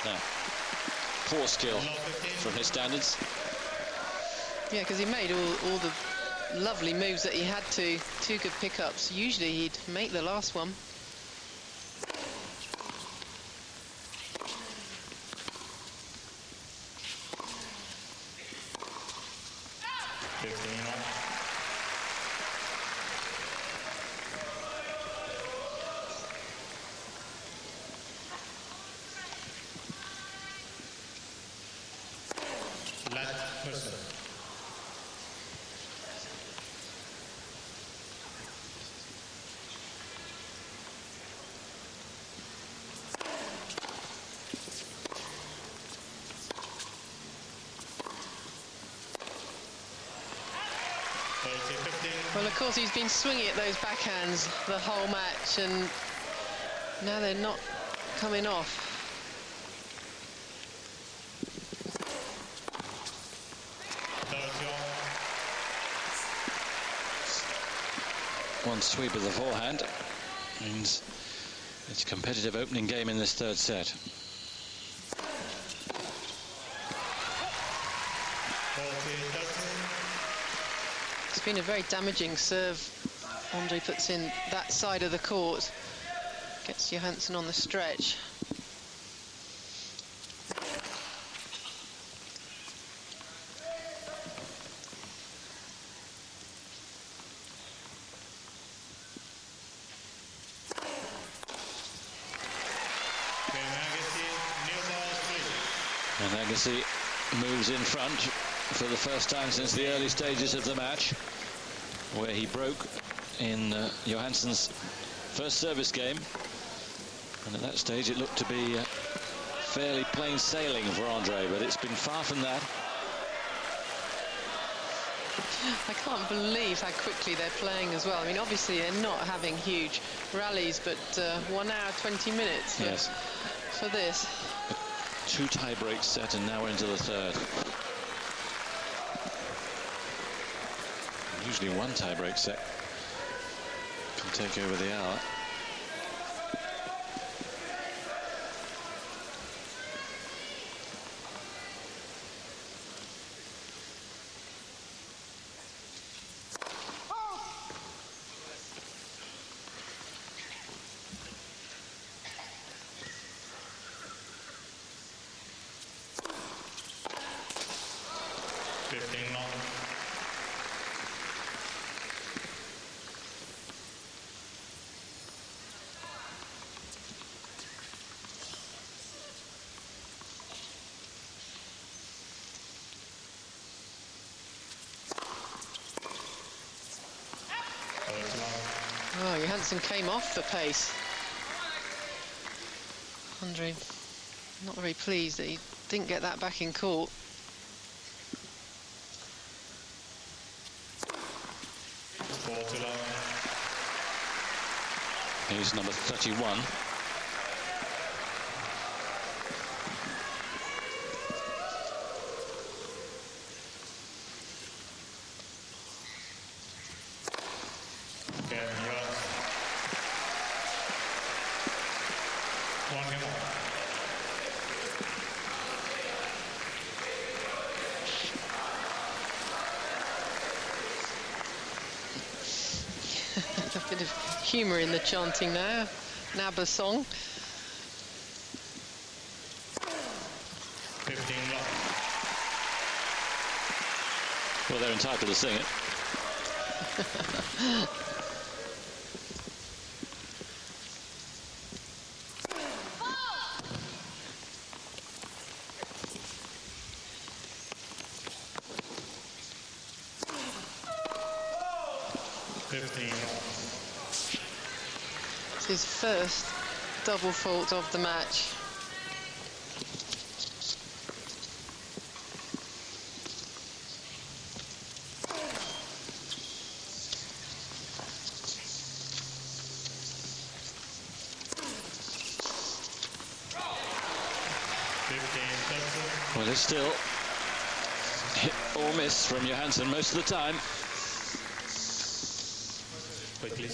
No. Poor skill from his standards. Yeah, because he made all the lovely moves that he had to. 2 good pickups. Usually he'd make the last one. Well, of course, he's been swinging at those backhands the whole match, and now they're not coming off. one sweep of the forehand. Means it's a competitive opening game in this third set. It's been a very damaging serve Andre puts in that side of the court. Gets Johansson on the stretch. And Agassi moves in front for the first time since the early stages of the match, where he broke in Johansson's first service game. And at that stage it looked to be fairly plain sailing for Andre, but it's been far from that. I can't believe how quickly they're playing as well. I mean, obviously they're not having huge rallies, but 1 hour 20 minutes Yes. for this. Two tie-break set, and now we're into the third. Usually one tie-break set can take over the hour. Oh, Johansson came off the pace. Andre not very pleased that he didn't get that back in court. He's number 31. A bit of humour in the chanting now. NABBA song. 15 Well, they're entitled to sing it. It's his first double fault of the match. Well, it's still hit or miss from Johansson most of the time. Quickly.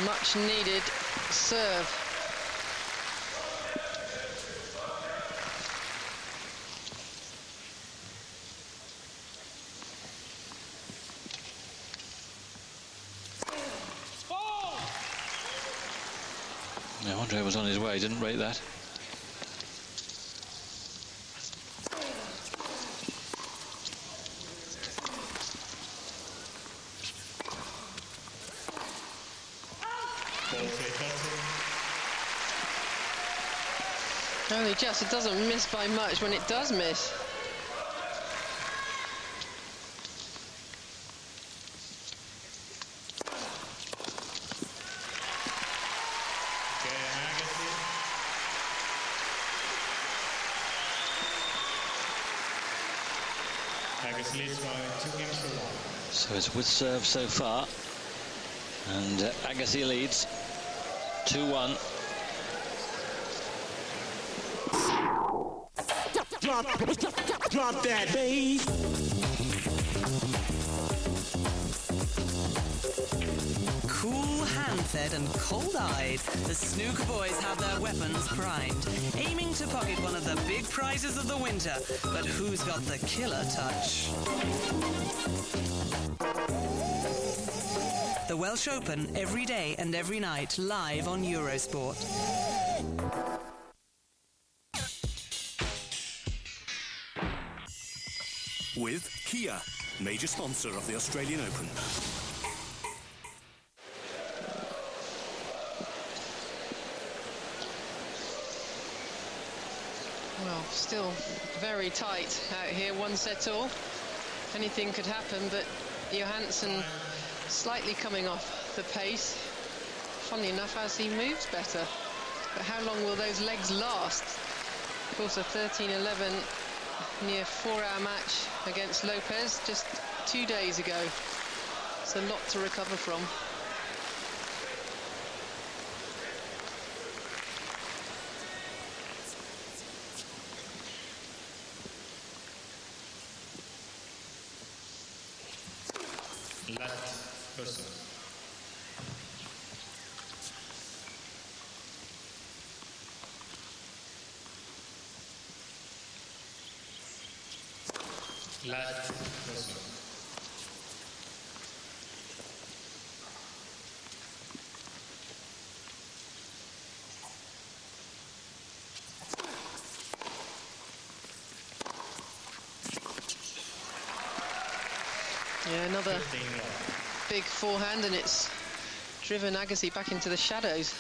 Much needed serve. No, Andre was on his way, didn't rate that. Only just, it doesn't miss by much when it does miss. Agassi leads by 2 games to 1. So it's with serve so far. And Agassi leads 2-1. Drop that bass. Cool hand-fed and cold-eyed, the snooker boys have their weapons primed, aiming to pocket one of the big prizes of the winter. But who's got the killer touch? The Welsh Open every day and every night live on Eurosport. With Kia, major sponsor of the Australian Open. Well, still very tight out here, 1 set all. Anything could happen, but Johansson slightly coming off the pace. Funnily enough, as he moves better. But how long will those legs last? Of course, a 13-11 near 4-hour match against Lopez just 2 days ago. It's a lot to recover from. Left person. Left person. Yeah, another big forehand, and it's driven Agassi back into the shadows.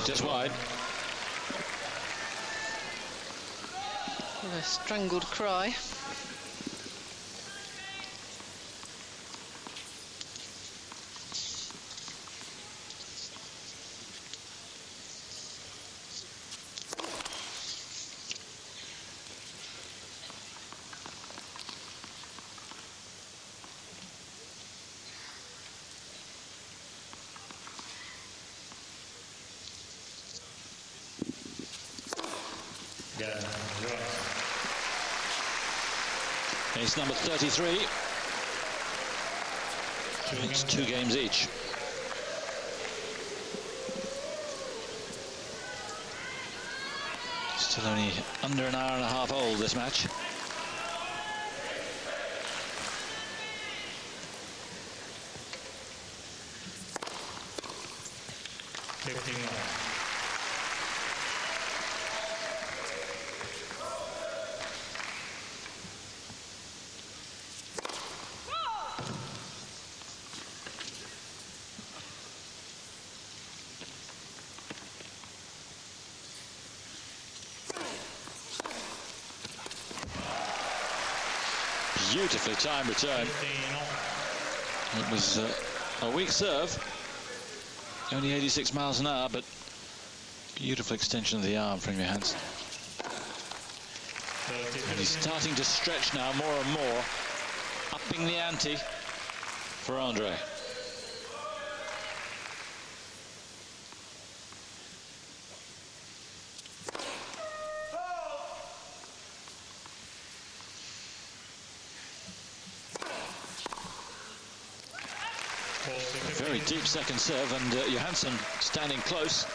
Just wide. And a strangled cry. It's number 33. It's 2 games each. Still only under an hour and a half old, this match. Beautifully timed return. It was a weak serve, only 86 miles an hour, but beautiful extension of the arm from Johansson. And he's starting to stretch now more and more, upping the ante for Andre. Very deep second serve, and Johansson standing close.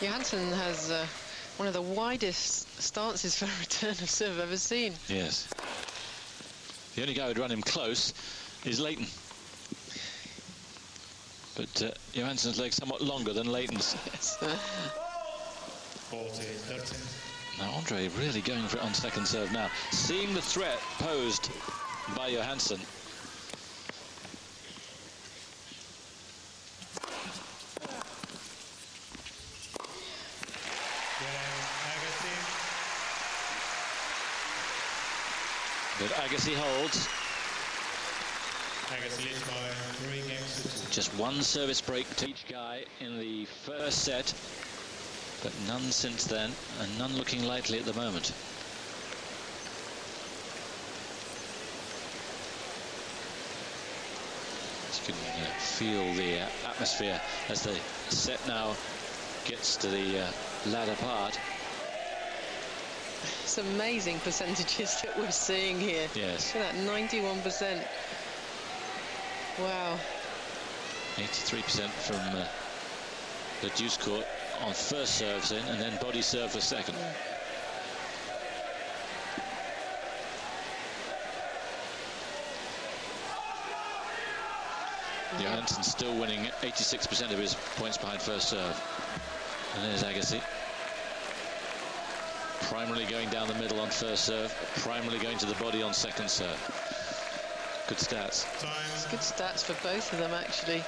Johansson has one of the widest stances for a return of serve I've ever seen. Yes. The only guy who'd run him close is Leighton. But Johansson's leg's somewhat longer than Leighton's. Yes. 40-13. Now Andre really going for it on second serve now. Seeing the threat posed by Johansson. Agassi. But Agassi holds. Agassi leads by 3 games to 2. Just one service break to each guy in the first set, but none since then, and none looking likely at the moment. You can feel the atmosphere as the set now gets to the latter part. It's amazing percentages that we're seeing here. Yes. Look at that, 91%. Wow. 83% from the deuce court on first serves in, and then body serve for second. Johansson still winning 86% of his points behind first serve. And there's Agassi. Primarily going down the middle on first serve, primarily going to the body on second serve. Good stats. It's good stats for both of them, actually.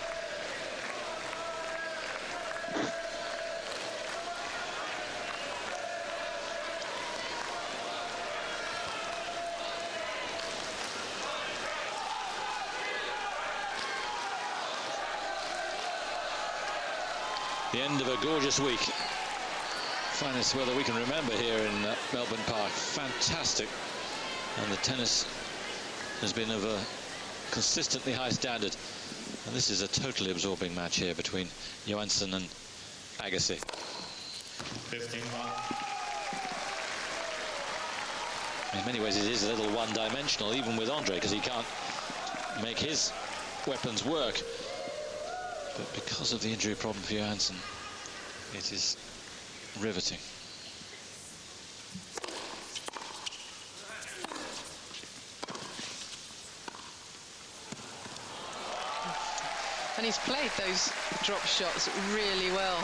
The end of a gorgeous week. Finest weather we can remember here in Melbourne Park. Fantastic. And the tennis has been of a consistently high standard. And this is a totally absorbing match here between Johansson and Agassi. 15-1. In many ways it is a little one-dimensional, even with Andre, because he can't make his weapons work. But because of the injury problem for Johansson, it is riveting. And he's played those drop shots really well.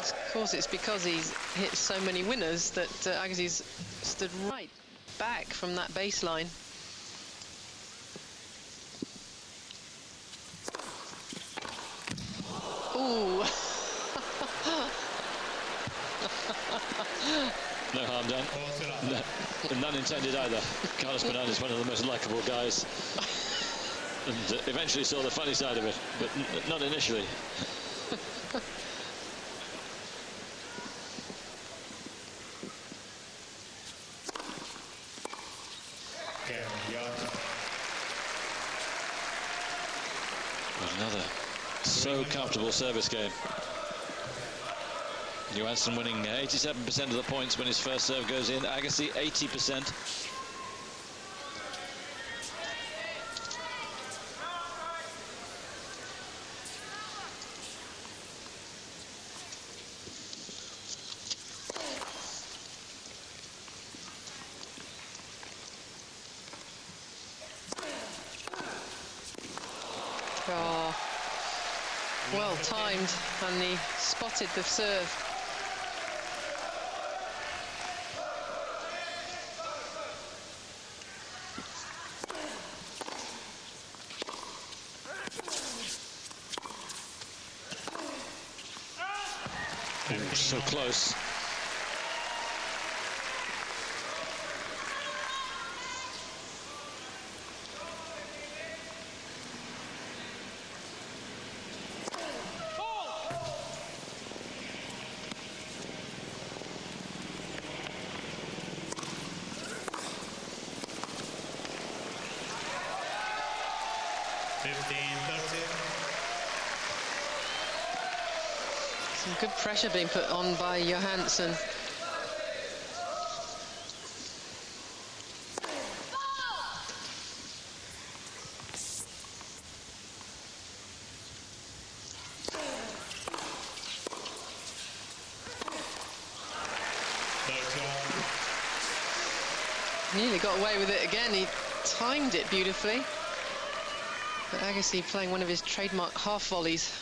Of course, it's because he's hit so many winners that Agassi's stood right back from that baseline. Ooh. No harm done. No, none intended either. Carlos Bernal is one of the most likable guys. And eventually saw the funny side of it, but not initially. But another so comfortable service game. Johansson winning 87% of the points when his first serve goes in. Agassi 80%. Oh, well timed, and he spotted the serve. Ooh, so close. Some good pressure being put on by Johansson. Nearly got away with it again. He timed it beautifully. But Agassi playing one of his trademark half volleys.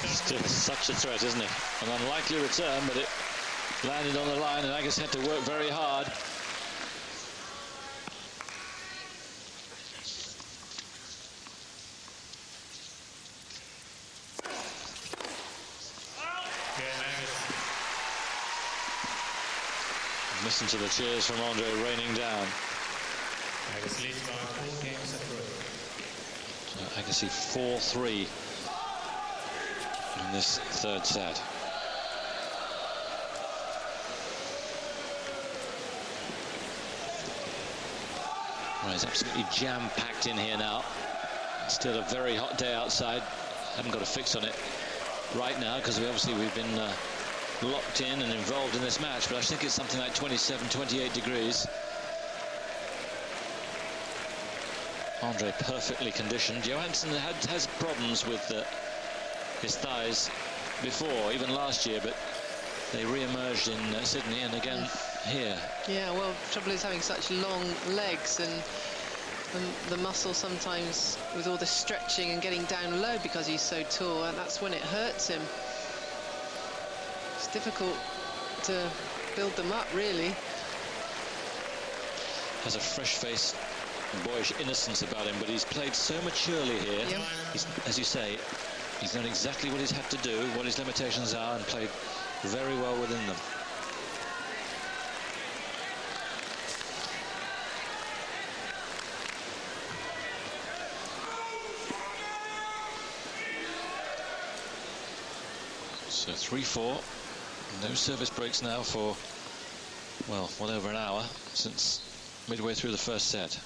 Still such a threat, isn't it? An unlikely return, but it landed on the line, and Agassi had to work very hard. Listen to the cheers from Andre raining down. Agassi leads by 4 games at row. Agassi 4-3 in this third set. Well, it's absolutely jam-packed in here now. Still a very hot day outside. Haven't got a fix on it right now because we've been locked in and involved in this match, but I think it's something like 27, 28 degrees. Andre perfectly conditioned. Johansson has problems with his thighs before, even last year, but they re-emerged in Sydney and again here. Yeah, well, the trouble is having such long legs, and the muscle sometimes, with all the stretching and getting down low because he's so tall, and that's when it hurts him. It's difficult to build them up, really. Has a fresh-faced, boyish innocence about him, but he's played so maturely here. Yep. As you say, he's known exactly what he's had to do, what his limitations are, and played very well within them. So 3-4. No service breaks now for, well, over an hour since midway through the first set.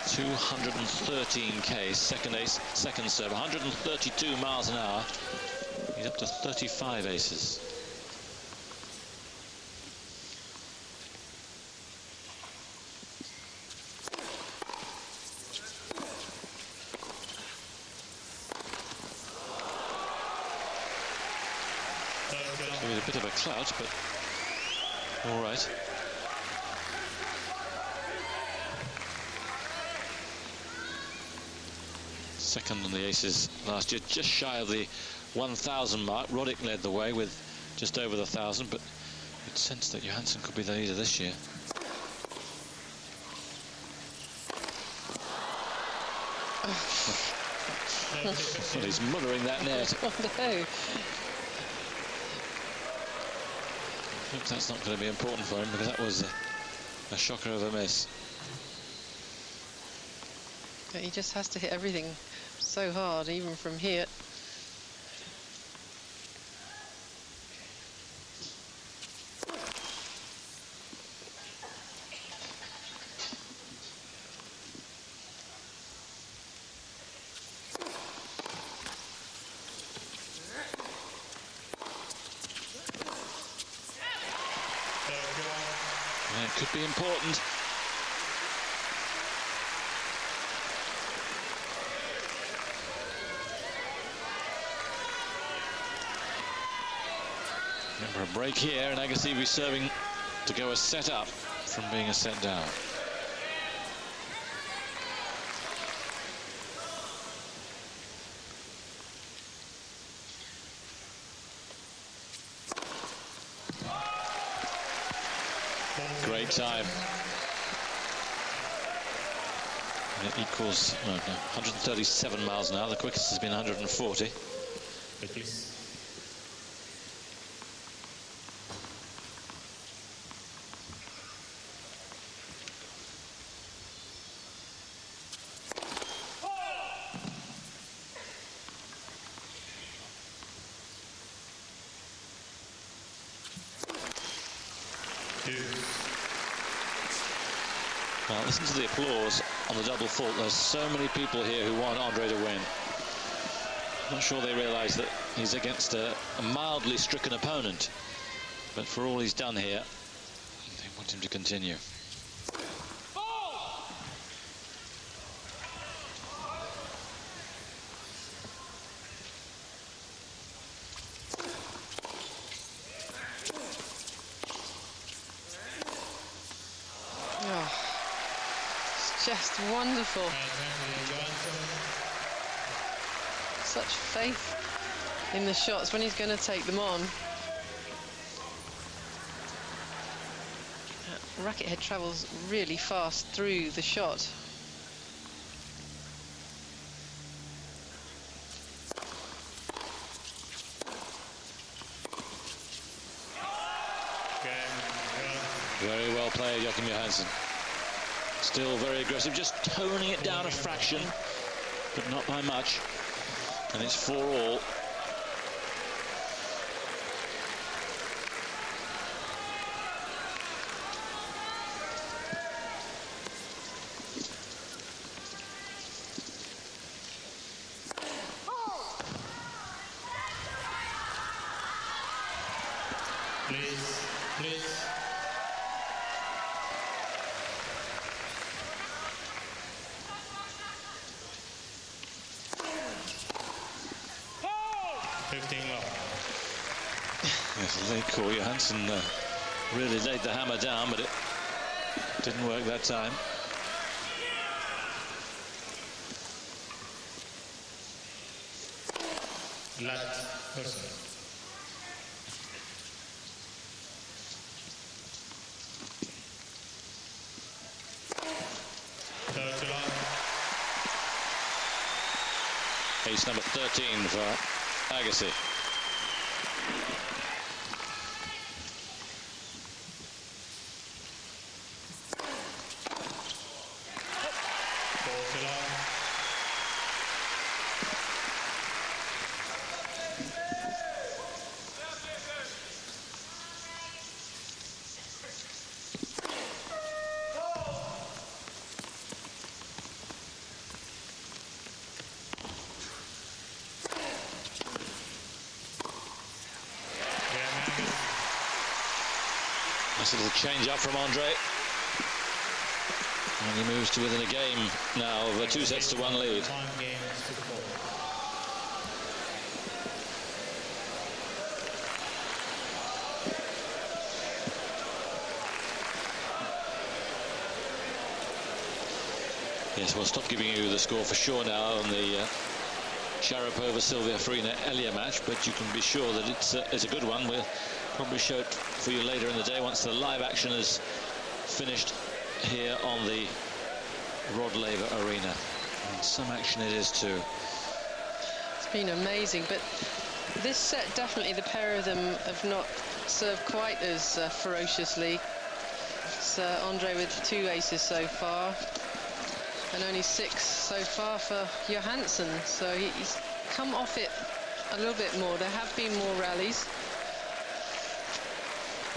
.213 second serve, 132 miles an hour. He's up to 35 aces. With a bit of a clout, but all right. Second on the aces last year, just shy of the 1,000 mark. Roddick led the way with just over the 1,000, but you'd sense that Johansson could be the leader this year. Well, he's mothering that net. Oh, no. I hope that's not going to be important for him, because that was a shocker of a miss. But he just has to hit everything so hard, even from here. Yeah, it could be important. Remember, a break here, and Agassi will be serving to go a set up from being a set down. Great time. And it equals 137 miles an hour. The quickest has been 140. Well, listen to the applause on the double fault. There's so many people here who want Andre to win. Not sure they realise that he's against a mildly stricken opponent. But for all he's done here, they want him to continue. Just wonderful. Such faith in the shots when he's going to take them on. That racket head travels really fast through the shot. Very well played, Johansson. Still very aggressive, just toning it down a fraction, but not by much. And it's 4-all. Please. Yes, a late call. Johansson really laid the hammer down, but it didn't work that time. Last person. Ace number 13 for Agassi. Nice little change up from Andre. And he moves to within a game now of a 2-1 lead. Yes, we'll stop giving you the score for sure now on the Sharapova-Sylvia Farina-Elia match, but you can be sure that it's a good one. We'll probably show it for you later in the day once the live action is finished here on the Rod Laver Arena. And some action it is too. It's been amazing, but this set definitely the pair of them have not served quite as ferociously. It's Andre with 2 aces so far, and only 6 so far for Johansson. So he's come off it a little bit more. There have been more rallies.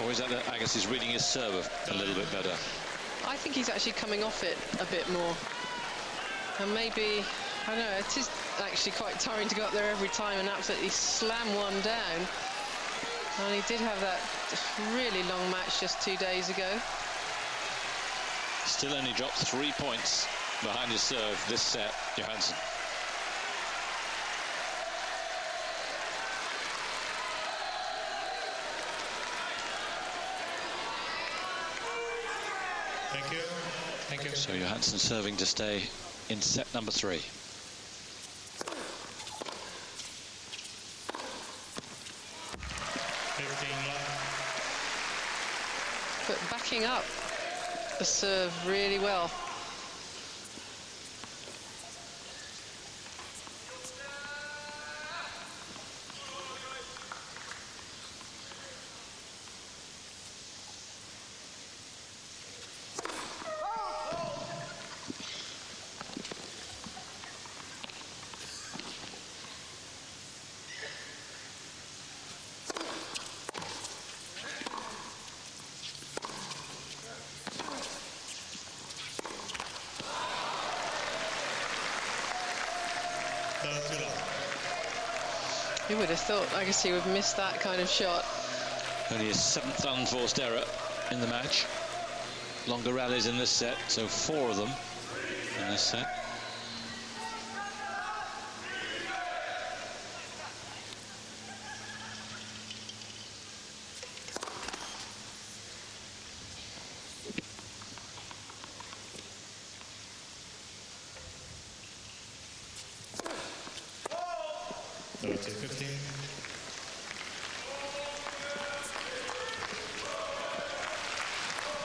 Or is that Agassi's reading his serve a little bit better? I think he's actually coming off it a bit more. And maybe, I don't know, it is actually quite tiring to go up there every time and absolutely slam one down. And he did have that really long match just 2 days ago. Still only dropped 3 points behind his serve this set, Johansson. Thank you. So Johansson serving to stay in set number 3. But backing up the serve really well. Who would have thought Agassi would miss that kind of shot? Only his 7th unforced error in the match. Longer rallies in this set, so 4 of them in this set.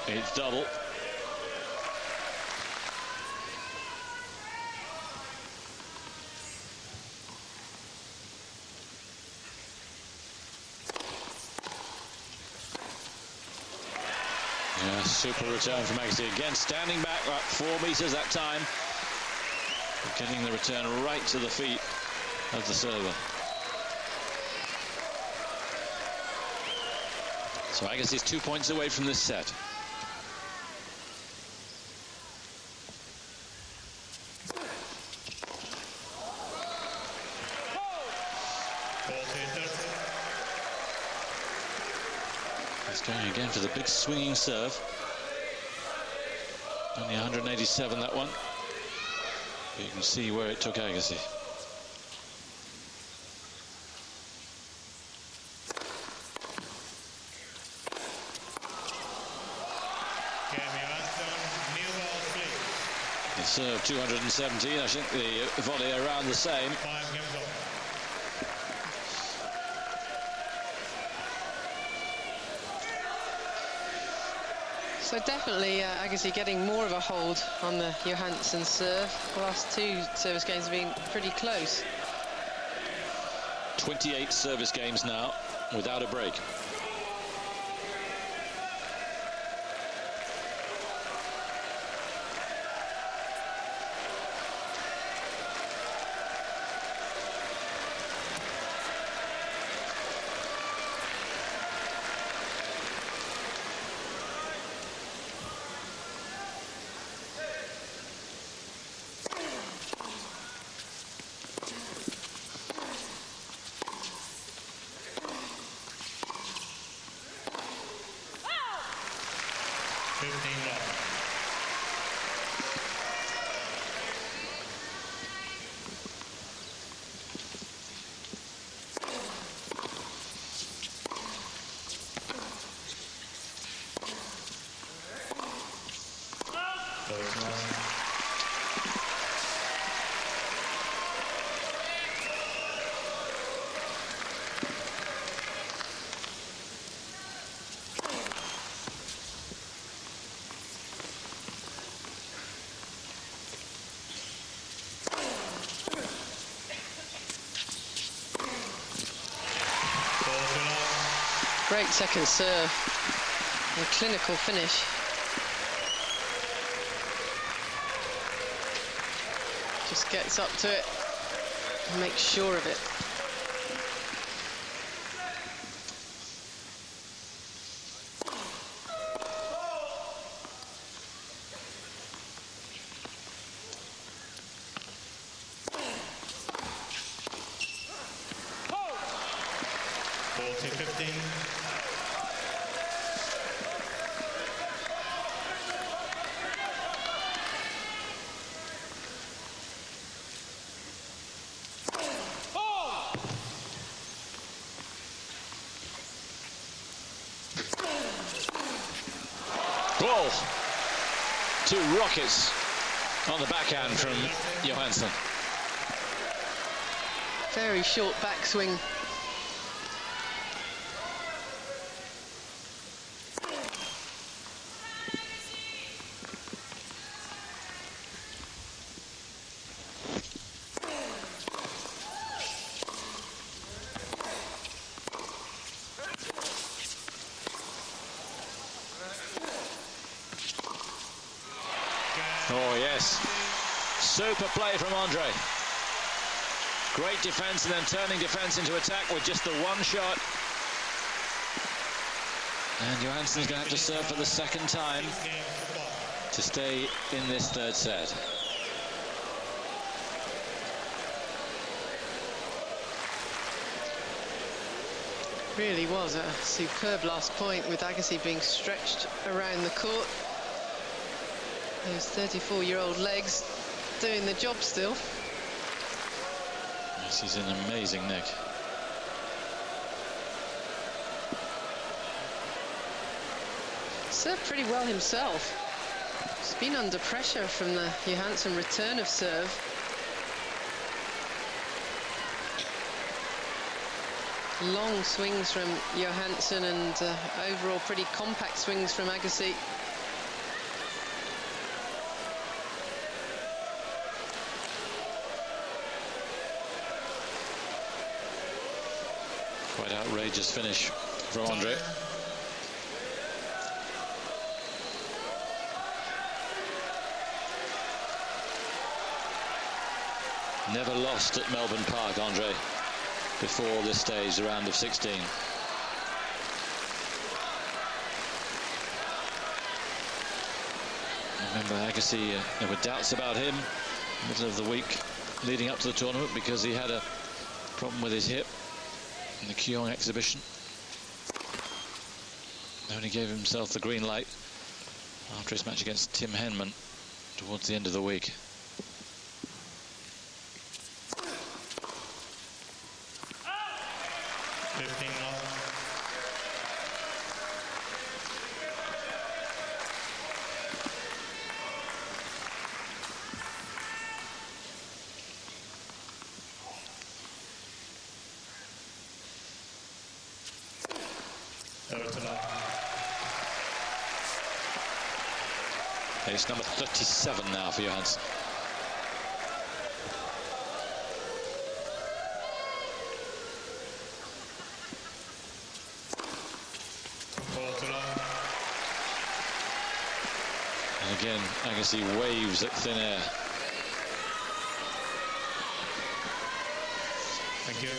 It's double. Yeah, super return from Agassi again, standing back up 4 meters that time, getting the return right to the feet of the server. So Agassi's 2 points away from this set. He's going again for the big swinging serve. Only 187 that one. But you can see where it took Agassi. The serve 217. I think the volley around the same. So definitely Agassi getting more of a hold on the Johansson serve. The last 2 service games have been pretty close. 28 service games now without a break. Great second serve. A clinical finish. Just gets up to it and makes sure of it. Goal! 2 rockets on the backhand from Johansson. Very short backswing. Oh, yes. Super play from Andre. Great defense and then turning defense into attack with just the one shot. And Johansson's going to have to serve for the second time to stay in this third set. Really was a superb last point, with Agassi being stretched around the court. Those 34-year-old legs doing the job still. Yes, he's an amazing neck. Served pretty well himself. He's been under pressure from the Johansson return of serve. Long swings from Johansson and overall pretty compact swings from Agassi. Quite outrageous finish from Andre. Never lost at Melbourne Park, Andre, before this stage, the round of 16. Remember Agassi, there were doubts about him middle of the week leading up to the tournament because he had a problem with his hip in the Kyong exhibition. Only gave himself the green light after his match against Tim Henman towards the end of the week. Ace number 37 now for Johansson. And again, Agassi waves at thin air. Thank you.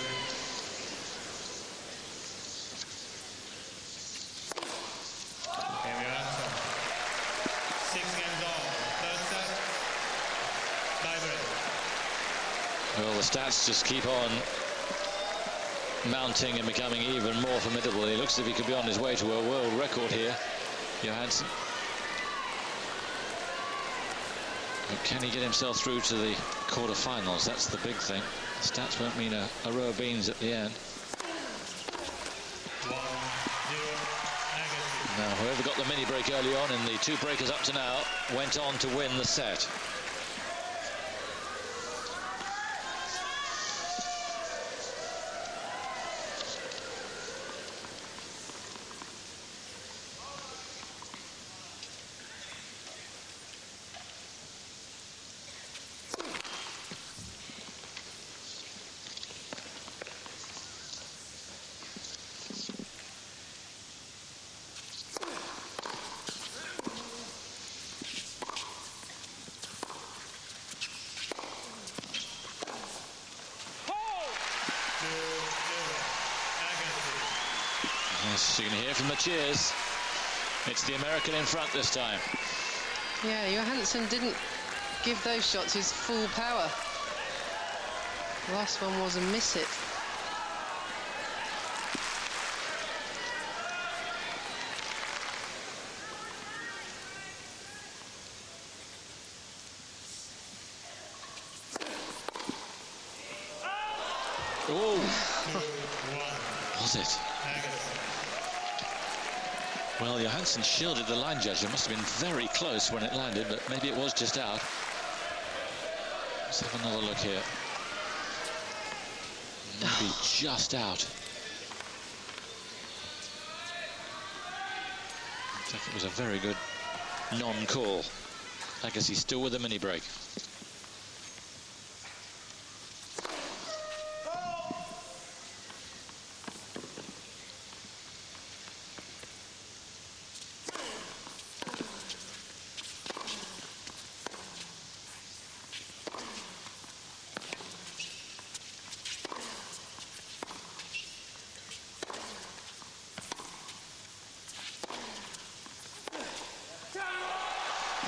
Well, the stats just keep on mounting and becoming even more formidable. He looks as if he could be on his way to a world record here, Johansson. But can he get himself through to the quarterfinals? That's the big thing. The stats won't mean a row of beans at the end. Now, whoever got the mini break early on in the two breakers up to now went on to win the set. Yes, you can hear from the cheers. It's the American in front this time. Yeah, Johansson didn't give those shots his full power. The last one was a miss hit. Oh, was it? Well, Johansson shielded the line judge. It must have been very close when it landed, but maybe it was just out. Let's have another look here. Maybe just out. In fact, it was a very good non-call. I guess he's still with a mini break.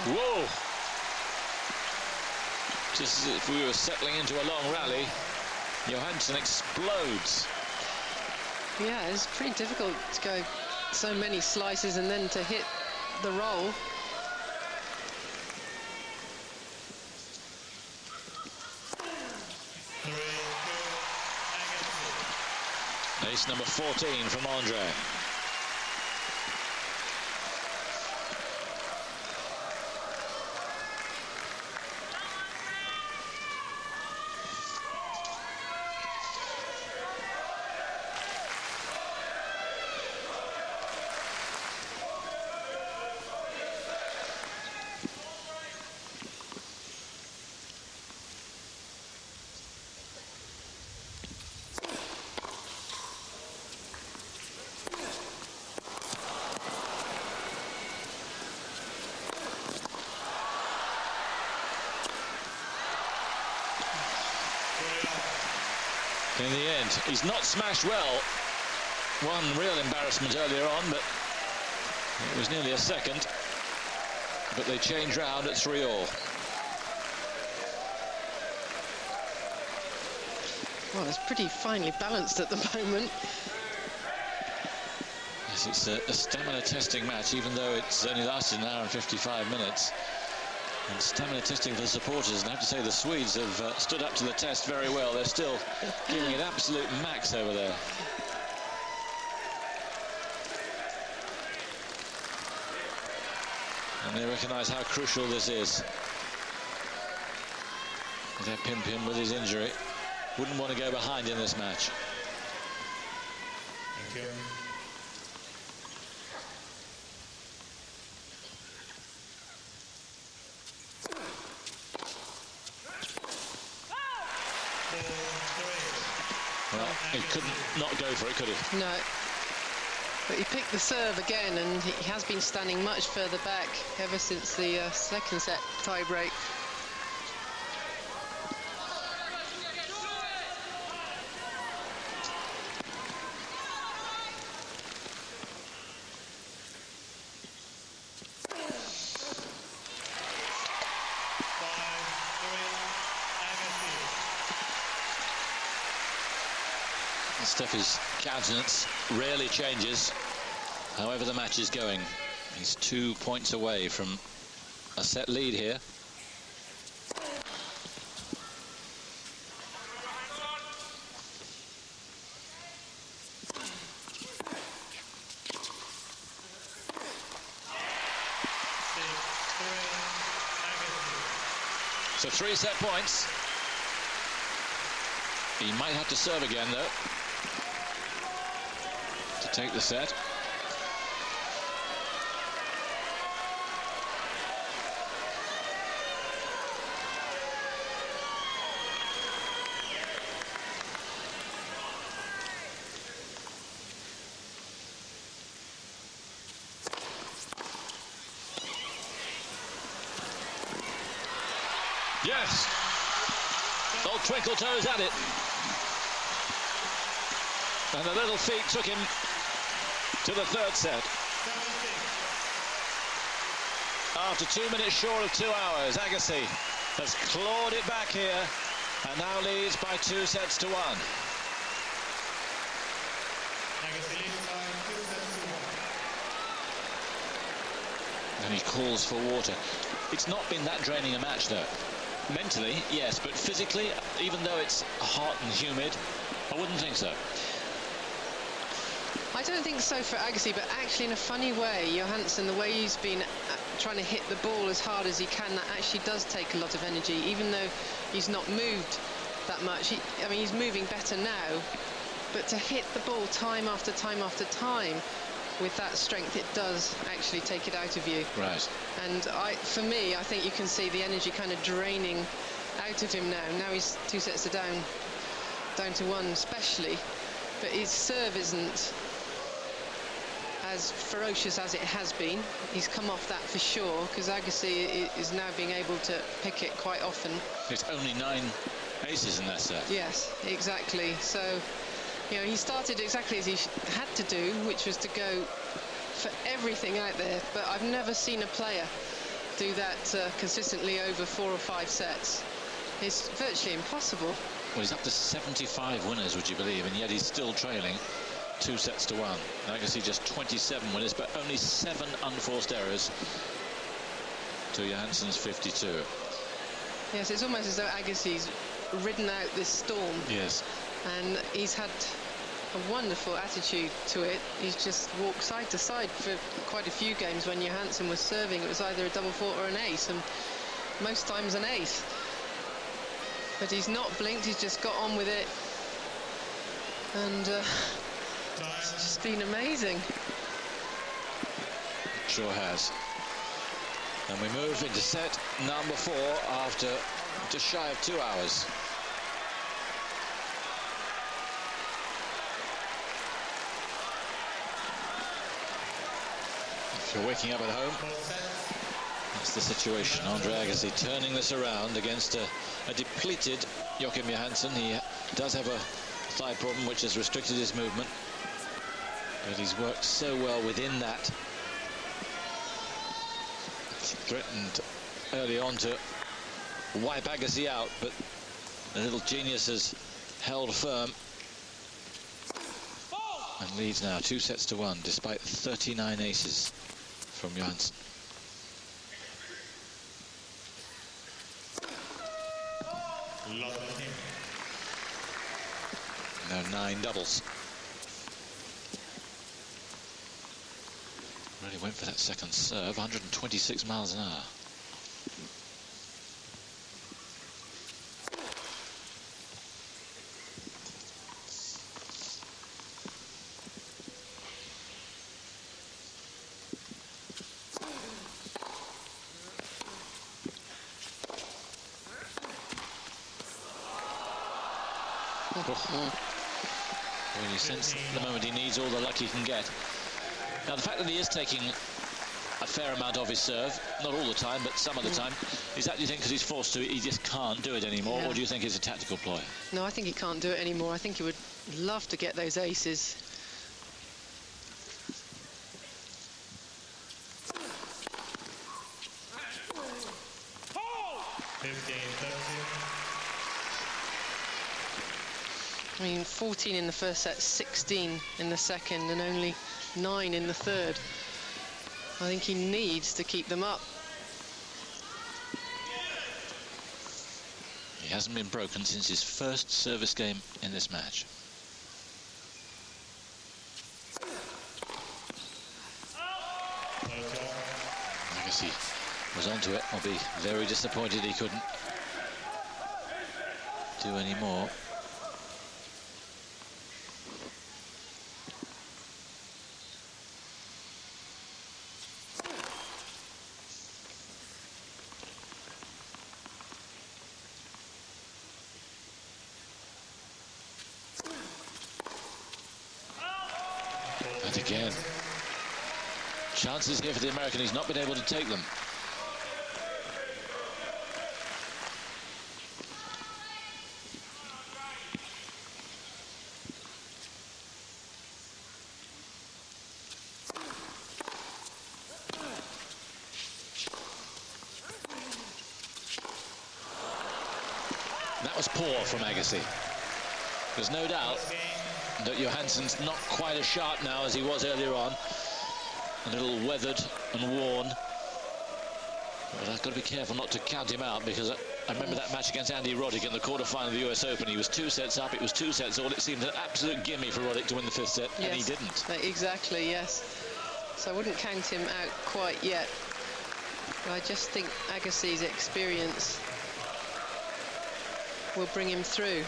Whoa! Just as if we were settling into a long rally, Johansson explodes. Yeah, it's pretty difficult to go so many slices and then to hit the roll. Ace number 14 from Andre. In the end, he's not smashed well. One real embarrassment earlier on, but it was nearly a second. But they changed round at 3-all. Well, it's pretty finely balanced at the moment. Yes, it's a stamina testing match, even though it's only lasted an hour and 55 minutes. And stamina testing for the supporters, and I have to say the Swedes have stood up to the test very well. They're still giving it absolute max over there. And they recognise how crucial this is. Their Pim with his injury wouldn't want to go behind in this match. Thank you. Well, he couldn't not go for it, could he? No. But he picked the serve again, and he has been standing much further back ever since the second set tie break. Steffi's countenance rarely changes, however the match is going. He's 2 points away from a set lead here. So 3 set points. He might have to serve again, though, to take the set. Yes! Old Twinkle Toes at it. And the little feet took him to the third set. After 2 minutes short of 2 hours, Agassi has clawed it back here and now leads by 2 sets to 1. Agassi leads by 2 sets to 1. And he calls for water. It's not been that draining a match, though. Mentally, yes, but physically, even though it's hot and humid, I wouldn't think so. I don't think so for Agassi, but actually in a funny way, Johansson, the way he's been trying to hit the ball as hard as he can, that actually does take a lot of energy, even though he's not moved that much. I mean, he's moving better now, but to hit the ball time after time after time with that strength, it does actually take it out of you. Right. And for me, I think you can see the energy kind of draining out of him now. Now he's 2 sets to down to 1 especially, but his serve isn't as ferocious as it has been. He's come off that for sure, because Agassi is now being able to pick it quite often. It's only 9 aces in that set. Yes, exactly. So, you know, he started exactly as he had to do, which was to go for everything out there. But I've never seen a player do that consistently over 4 or 5 sets. It's virtually impossible. Well, he's up to 75 winners, would you believe, and yet he's still trailing. 2-1. Agassi just 27 winners, but only 7 unforced errors to Johansson's 52. Yes, it's almost as though Agassi's ridden out this storm. Yes. And he's had a wonderful attitude to it. He's just walked side to side for quite a few games. When Johansson was serving, it was either a double fault or an ace, and most times an ace. But he's not blinked, he's just got on with it. And it's just been amazing. Sure has. And we move into set number 4 after just shy of 2 hours. If you're waking up at home, that's the situation. Andre Agassi turning this around against a depleted Joachim Johansson. He does have a thigh problem which has restricted his movement, but he's worked so well within that. Threatened early on to wipe Agassi out, but the little genius has held firm and leads now 2-1 despite 39 aces from Johansson. Now 9 doubles. Really went for that second serve, 126 miles an hour. When you sense the moment he needs all the luck he can get. Now, the fact that he is taking a fair amount of his serve, not all the time, but some of the time, is that, do you think, because he's forced to, he just can't do it anymore, or do you think it's a tactical ploy? No, I think he can't do it anymore. I think he would love to get those aces. I mean, 14 in the first set, 16 in the second, and only 9 in the third. I think he needs to keep them up. He hasn't been broken since his first service game in this match. Agassi was onto it. I'll be very disappointed he couldn't do any more. And again, chances here for the American. He's not been able to take them. That was poor from Agassi. There's no doubt that Johansson's not quite as sharp now as he was earlier on. A little weathered and worn. But I've got to be careful not to count him out, because I remember that match against Andy Roddick in the quarterfinal of the US Open. He was 2 sets up, it was 2 sets all. It seemed an absolute gimme for Roddick to win the 5th set, and he didn't. Exactly, yes. So I wouldn't count him out quite yet. But I just think Agassi's experience will bring him through.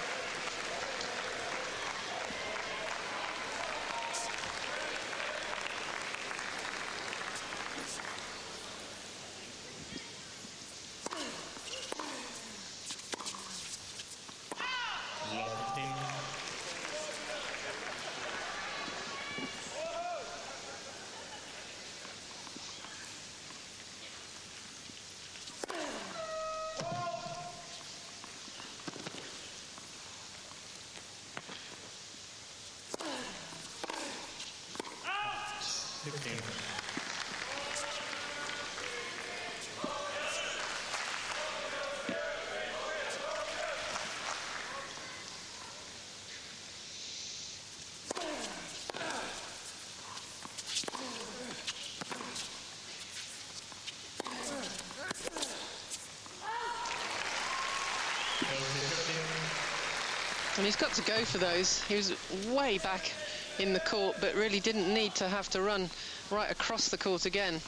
And he's got to go for those. He was way back in the court, but really didn't need to have to run right across the court again.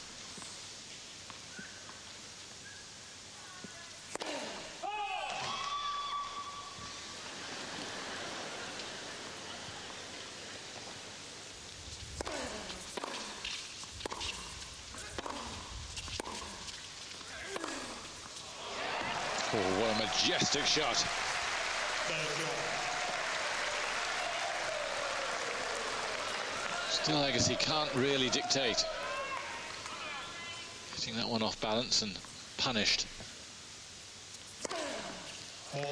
Oh, what a majestic shot. Still, Agassi can't really dictate. Getting that one off balance and punished. And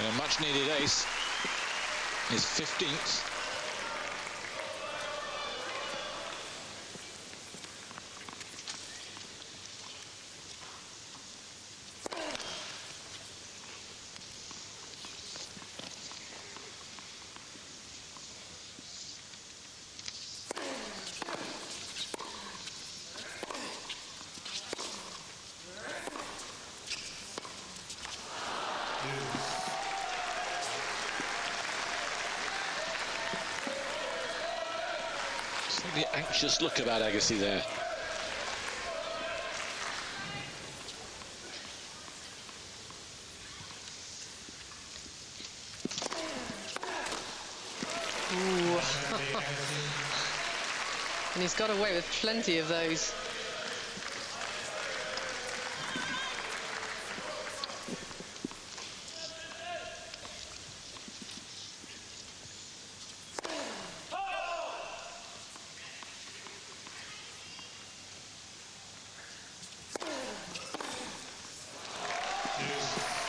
a much-needed ace. His 15th. Slightly anxious look about Agassi there. Ooh. And he's got away with plenty of those.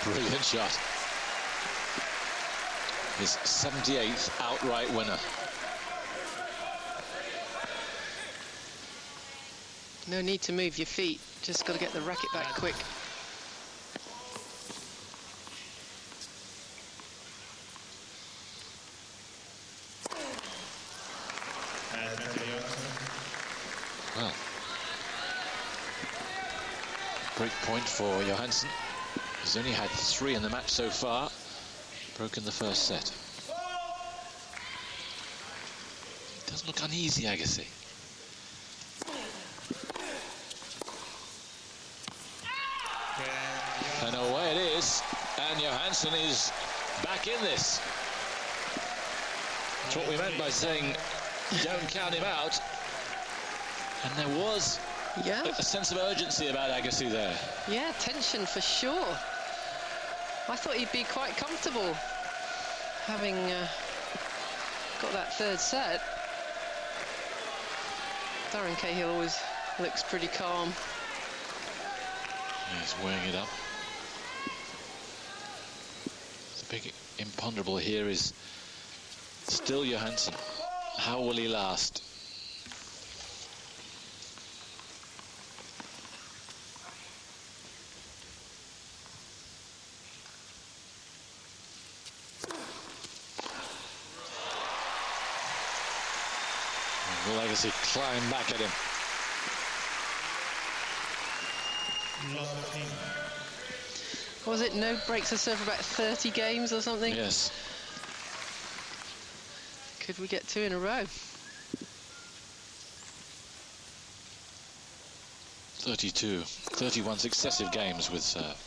Brilliant shot. His 78th outright winner. No need to move your feet, just got to get the racket back quick. Well, break point for Johansson. He's only had 3 in the match so far. Broken the first set. He does look uneasy, Agassi. And away it is. And Johansson is back in this. That's what we meant by saying don't count him out. And there was a sense of urgency about Agassi there. Yeah, tension for sure. I thought he'd be quite comfortable having got that third set. Darren Cahill always looks pretty calm. He's weighing it up. The big imponderable here is still Johansson. How will he last? Will Agassi climb back at him? Was it no breaks of serve for about 30 games or something? Yes. Could we get 2 in a row? 32, 31 successive games with serve.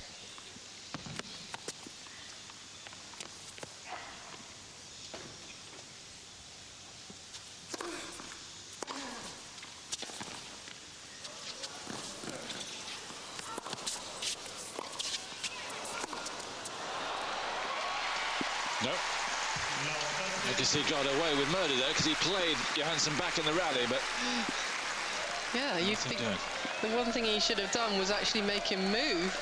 No. Agassi got away with murder there because he played Johansson back in the rally, but yeah, you think the one thing he should have done was actually make him move.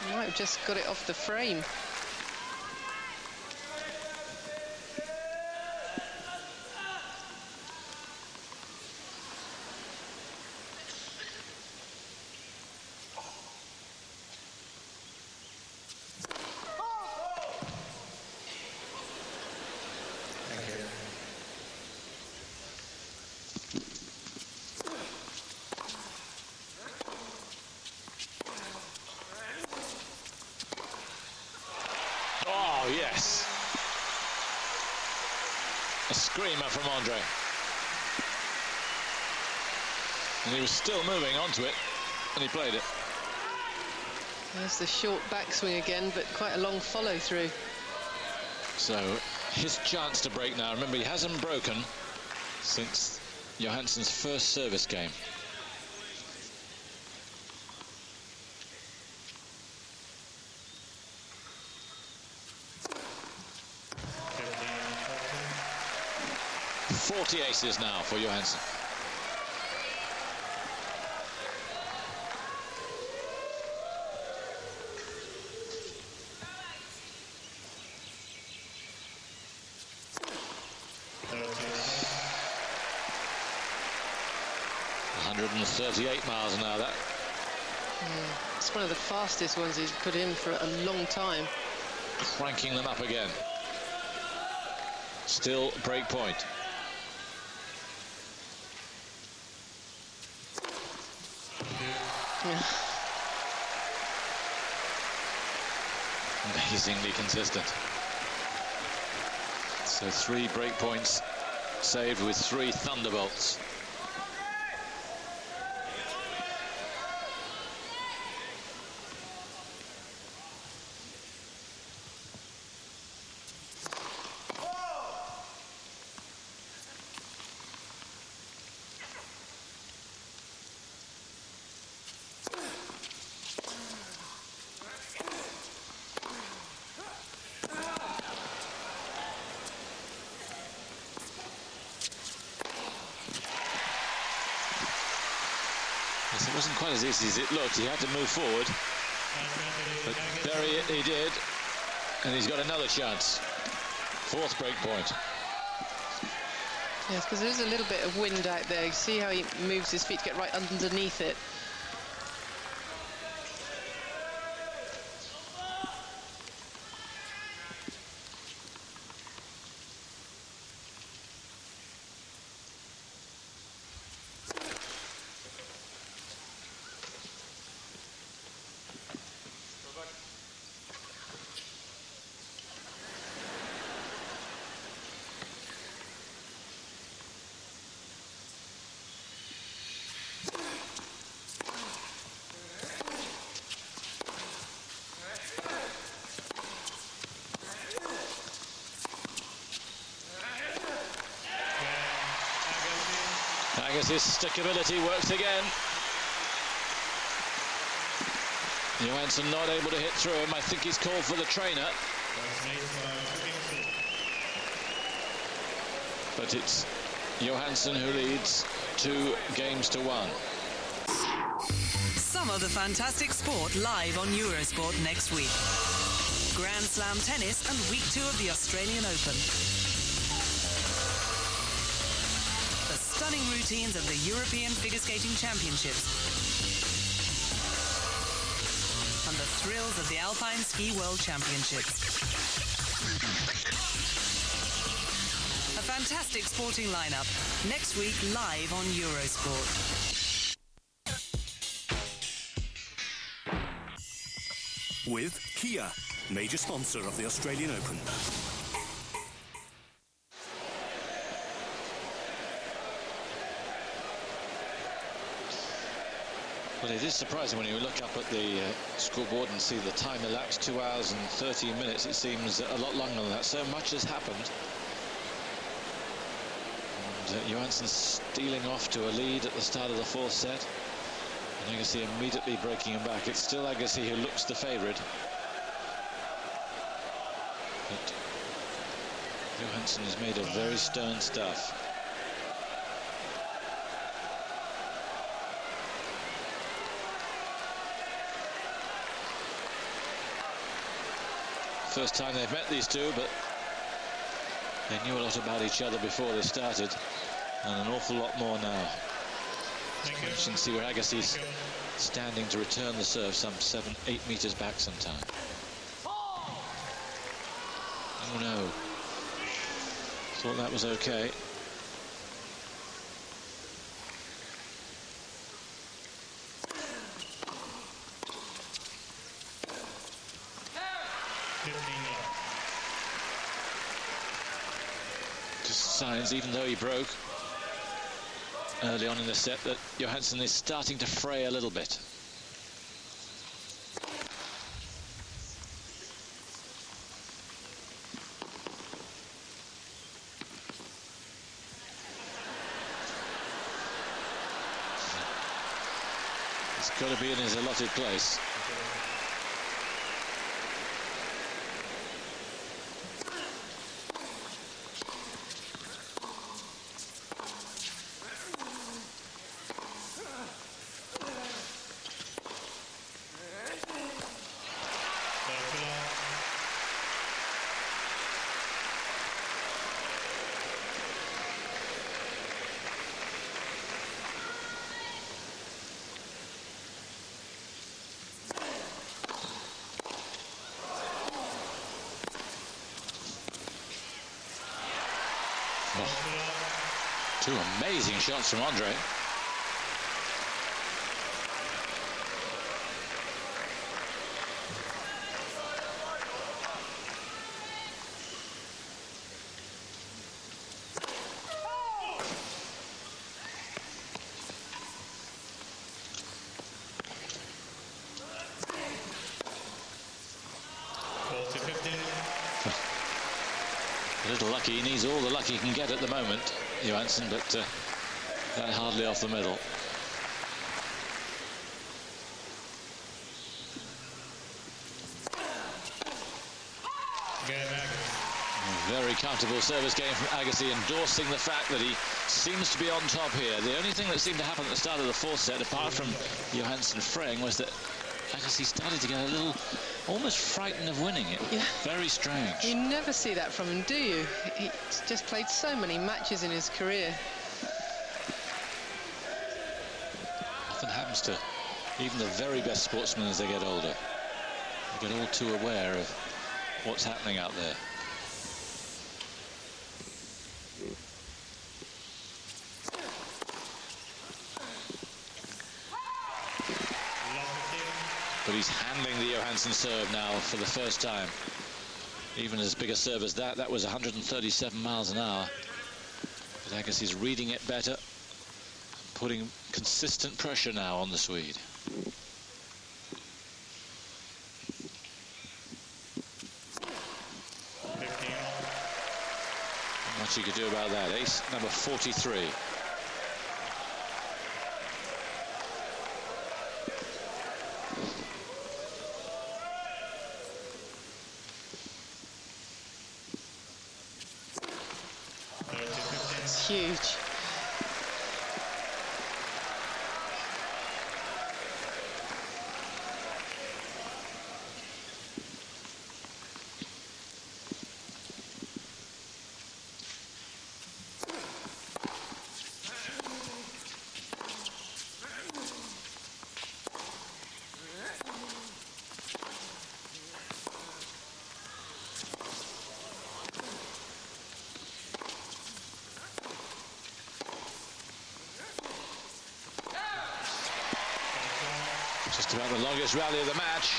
He might have just got it off the frame. screamer from Andre. And he was still moving onto it, and he played it. There's the short backswing again, but quite a long follow-through. So his chance to break now. Remember, he hasn't broken since Johansson's first service game. .40 aces now for Johansson. .138 miles an hour, that. It's one of the fastest ones he's put in for a long time. Cranking them up again. Still break point. Yeah. Amazingly consistent. So 3 break points saved with 3 thunderbolts. It wasn't quite as easy as it looked. He had to move forward, but bury it he did, and he's got another chance. 4th break point. Yes, because there's a little bit of wind out there. You see how he moves his feet to get right underneath it. Agassi's stickability works again. Johansson not able to hit through him. I think he's called for the trainer. But it's Johansson who leads 2 games to 1. Some of the fantastic sport live on Eurosport next week. Grand Slam tennis and week 2 of the Australian Open. The stunning routines of the European Figure Skating Championships. And the thrills of the Alpine Ski World Championships. A fantastic sporting lineup next week live on Eurosport. With Kia, major sponsor of the Australian Open. Well, it is surprising when you look up at the scoreboard and see the time elapsed, 2 hours and 13 minutes. It seems a lot longer than that. So much has happened. And Johansson stealing off to a lead at the start of the 4th set. And Agassi immediately breaking him back. It's still Agassi who looks the favourite. But Johansson is made of very stern stuff. First time they've met, these two, but they knew a lot about each other before they started, and an awful lot more now. You can see where Agassi's standing to return the serve some 7-8 meters back sometime. Oh no. Thought that was okay. Just signs, even though he broke early on in the set, that Johansson is starting to fray a little bit. He's got to be in his allotted place. Two amazing shots from Andre. A little lucky. He needs all the luck he can get at the moment, Johansson, but that hardly off the middle. Very comfortable service game from Agassi, endorsing the fact that he seems to be on top here. The only thing that seemed to happen at the start of the fourth set, apart from Johansson fraying, was that Agassi started to get a little almost frightened of winning it. Yeah. Very strange. You never see that from him, do you? He's just played so many matches in his career. Often happens to even the very best sportsmen as they get older. They get all too aware of what's happening out there. But he's handling the Johansson serve now for the first time. Even as big a serve as that, that was 137 miles an hour. But Agassi's reading it better, putting consistent pressure now on the Swede. Not much he could do about that. Ace number 43. Huge. Just about the longest rally of the match.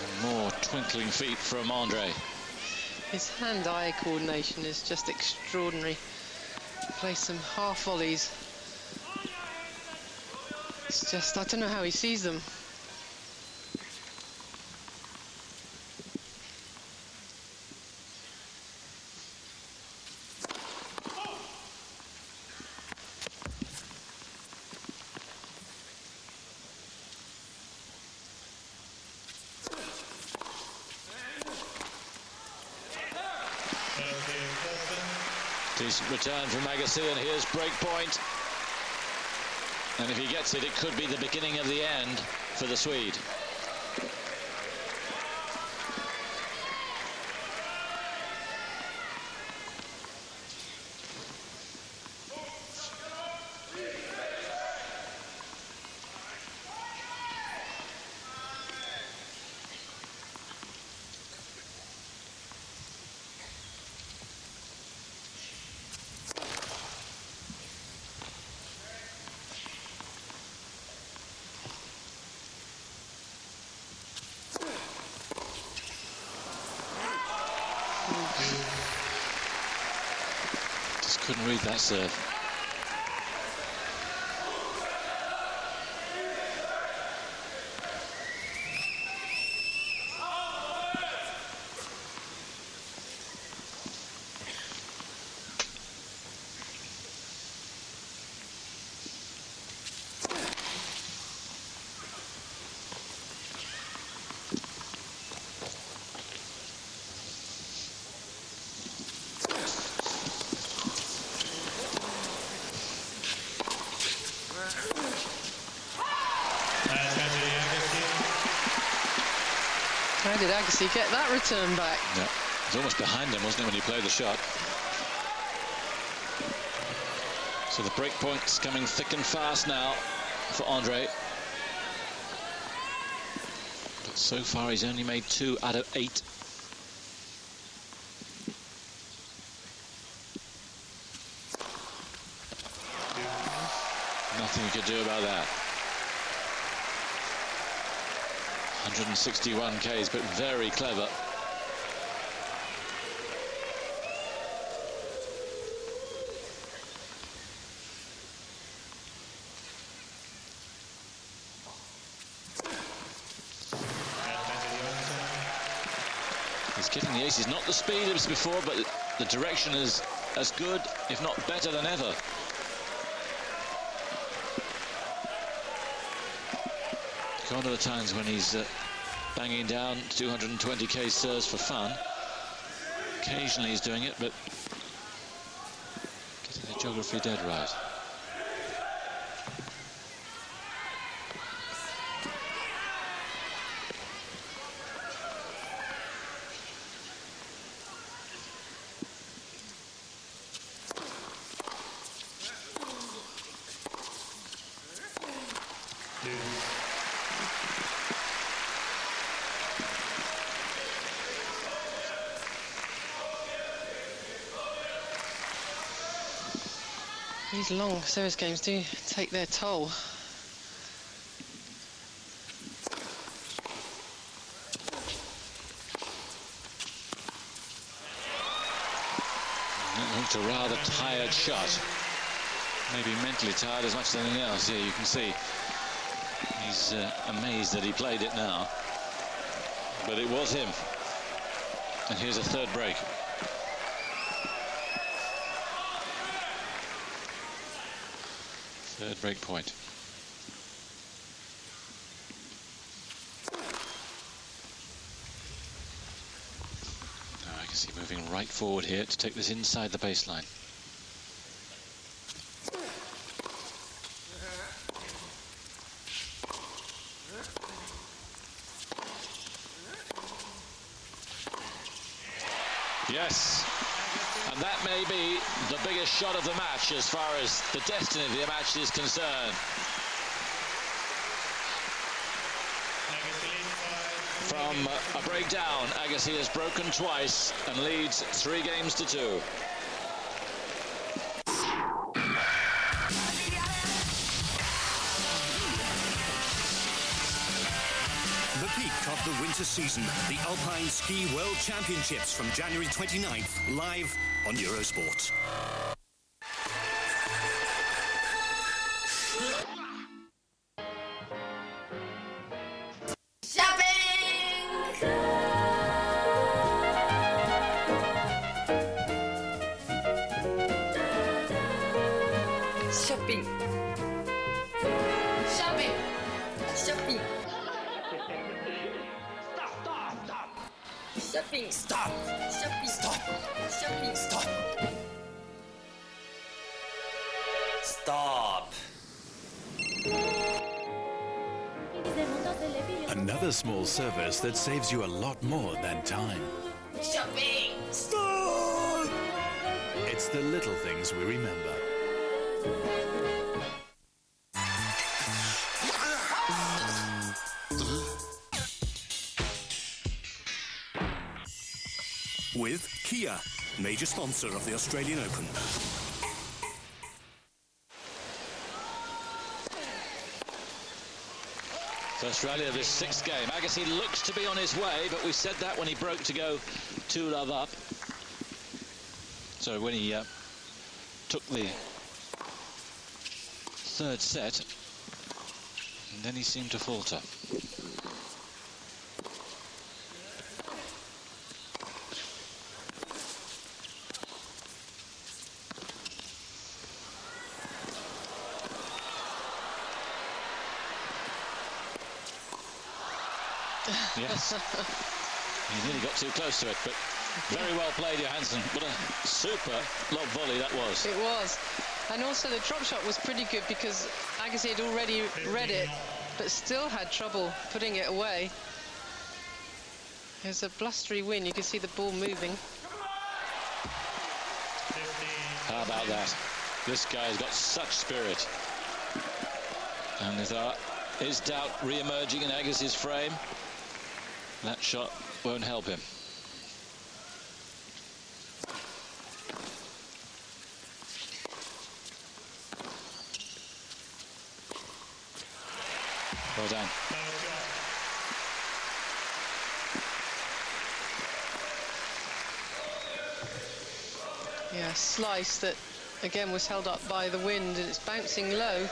And more twinkling feet from Andre. His hand-eye coordination is just extraordinary. Plays some half volleys. It's just, I don't know how he sees them. Decent return from Agassi, and here's break point. And if he gets it, it could be the beginning of the end for the Swede. Couldn't read that serve. How did Agassi get that return back? Yeah, it was almost behind him, wasn't it, when he played the shot? So the break point's coming thick and fast now for Andre. But so far he's only made 2 out of 8. Nothing you could do about that. 161 Ks, but very clever. He's getting the aces, not the speed it was before, but the direction is as good, if not better than ever. Gone are the times when he's banging down 220 K serves for fun. Occasionally he's doing it, but getting the geography dead right. These long service games do take their toll. That looked a rather tired shot. Maybe mentally tired as much as anything else. Yeah, you can see he's amazed that he played it now. But it was him. And here's a third break. Third break point. Now Agassi moving right forward here to take this inside the baseline. Yes. And that may be the biggest shot of the match as far as the destiny of the match is concerned. From a breakdown, Agassi has broken twice and leads 3 games to 2. The peak of the winter season, the Alpine Ski World Championships from January 29th, live on Eurosport. Shopping. Shopping. Shopping. Shopping. Stop! Shopping. Stop! Shopping. Stop! Stop! Another small service that saves you a lot more than time. Shopping. Stop! It's the little things we remember. With Kia, major sponsor of the Australian Open. First rally of his 6th game. Agassi looks to be on his way, but we said that when he broke to go 2-love up. So when he took the third set, and then he seemed to falter. Yes, he nearly got too close to it, but very well played, Johansson. What a super lob volley that was. It was. And also the drop shot was pretty good because Agassi had already read it, but still had trouble putting it away. There's a blustery wind, you can see the ball moving. How about that? This guy's got such spirit. And if there is doubt re-emerging in Agassi's frame, that shot won't help him. Well done. Yeah, slice that again was held up by the wind and it's bouncing low.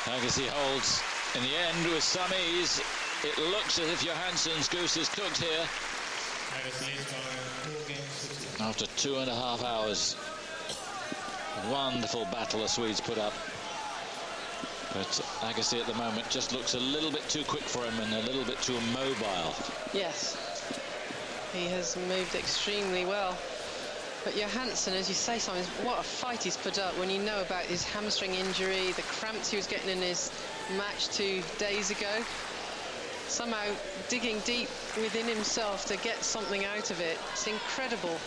Agassi holds in the end with some ease. It looks as if Johansson's goose is cooked here. After 2.5 hours. Wonderful battle the Swedes put up. But Agassi at the moment just looks a little bit too quick for him and a little bit too mobile. Yes, he has moved extremely well. But Johansson, as you say, Simon, what a fight he's put up when you know about his hamstring injury, the cramps he was getting in his match 2 days ago. Somehow digging deep within himself to get something out of it. It's incredible.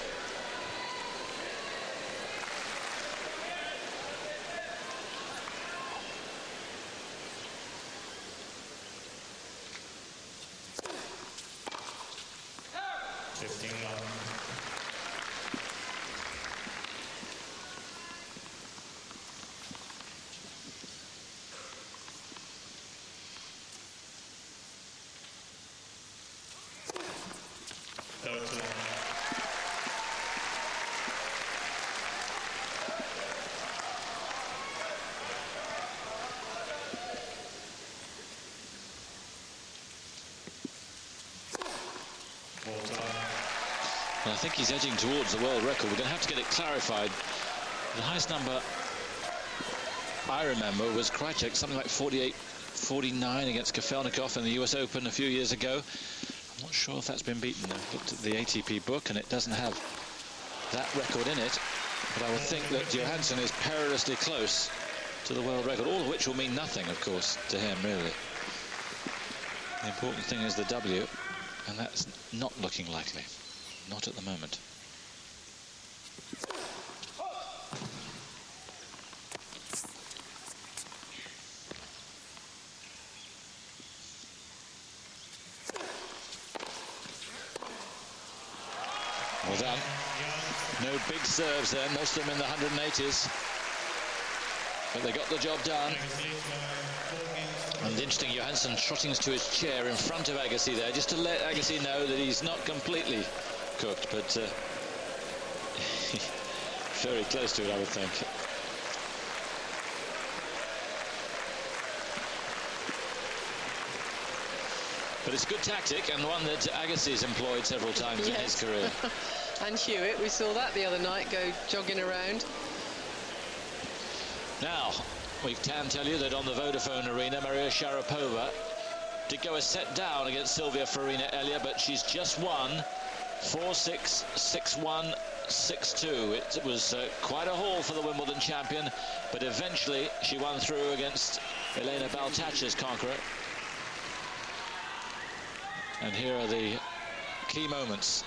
I think he's edging towards the world record. We're going to have to get it clarified. The highest number I remember was Krajcek, something like 48-49 against Kafelnikov in the US Open a few years ago. I'm not sure if that's been beaten. I've looked at the ATP book and it doesn't have that record in it. But I would think that Johansson is perilously close to the world record, all of which will mean nothing, of course, to him, really. The important thing is the W, and that's not looking likely. Not at the moment. Well done. No big serves there, most of them in the 180s. But they got the job done. And interesting, Johansson trotting to his chair in front of Agassi there, just to let Agassi know that he's not completely cooked, but very close to it, I would think. But it's a good tactic, and one that Agassi's employed several times in his career. And Hewitt, we saw that the other night, go jogging around. Now, we can tell you that on the Vodafone Arena, Maria Sharapova did go a set down against Silvia Farina Elia, but she's just won 4-6, 6-1, 6-2. It was quite a haul for the Wimbledon champion, but eventually she won through against Elena Baltacha's conqueror. And here are the key moments.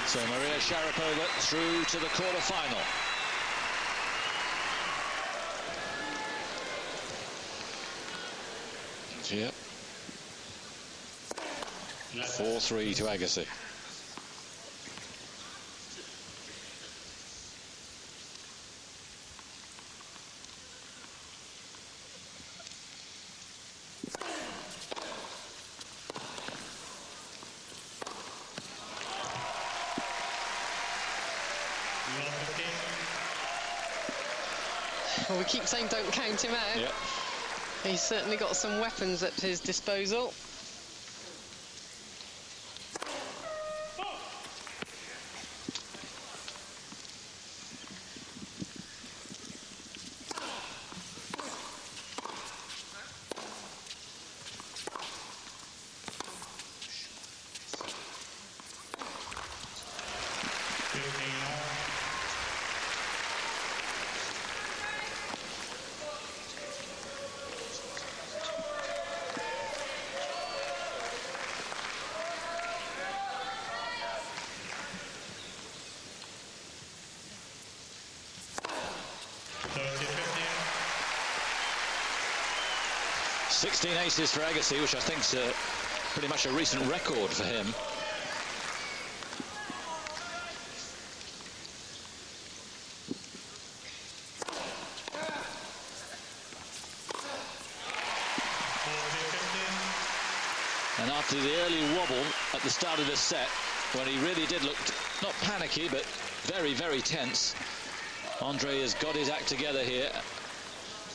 So Maria Sharapova through to the quarter-final. Yep. 4-3 to Agassi. Well, we keep saying don't count him out. Yep. He's certainly got some weapons at his disposal. Sixteen aces for Agassi, which I think is pretty much a recent record for him. And after the early wobble at the start of this set, when he really did look not panicky, but very, very tense, Andre has got his act together here,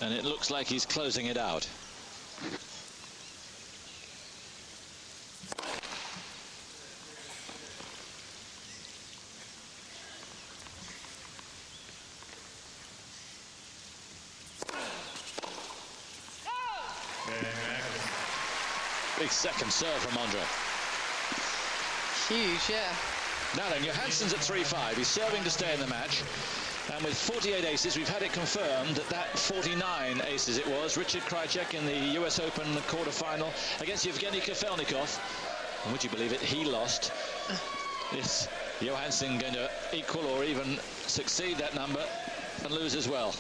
and it looks like he's closing it out. Big second serve from Andre. Huge, yeah. Now then, Johansson's at 3-5. He's serving to stay in the match. And with 48 aces, we've had it confirmed that 49 aces it was. Richard Krajicek in the US Open quarter-final against Evgeny Kafelnikov. And would you believe it, he lost. Is Johansson going to equal or even succeed that number and lose as well?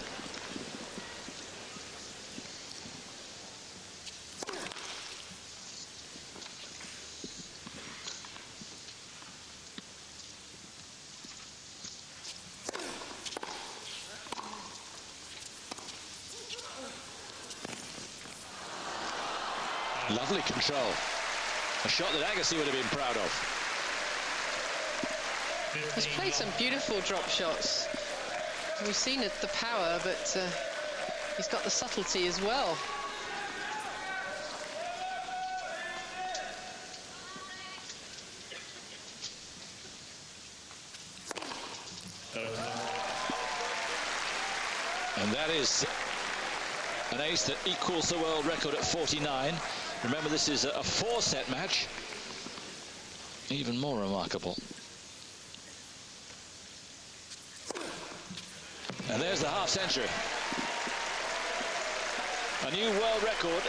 Lovely control. A shot that Agassi would have been proud of. He's played some beautiful drop shots. We've seen it, the power, but he's got the subtlety as well. And that is an ace that equals the world record at 49. Remember, this is a four-set match. Even more remarkable. And there's the half-century. A new world record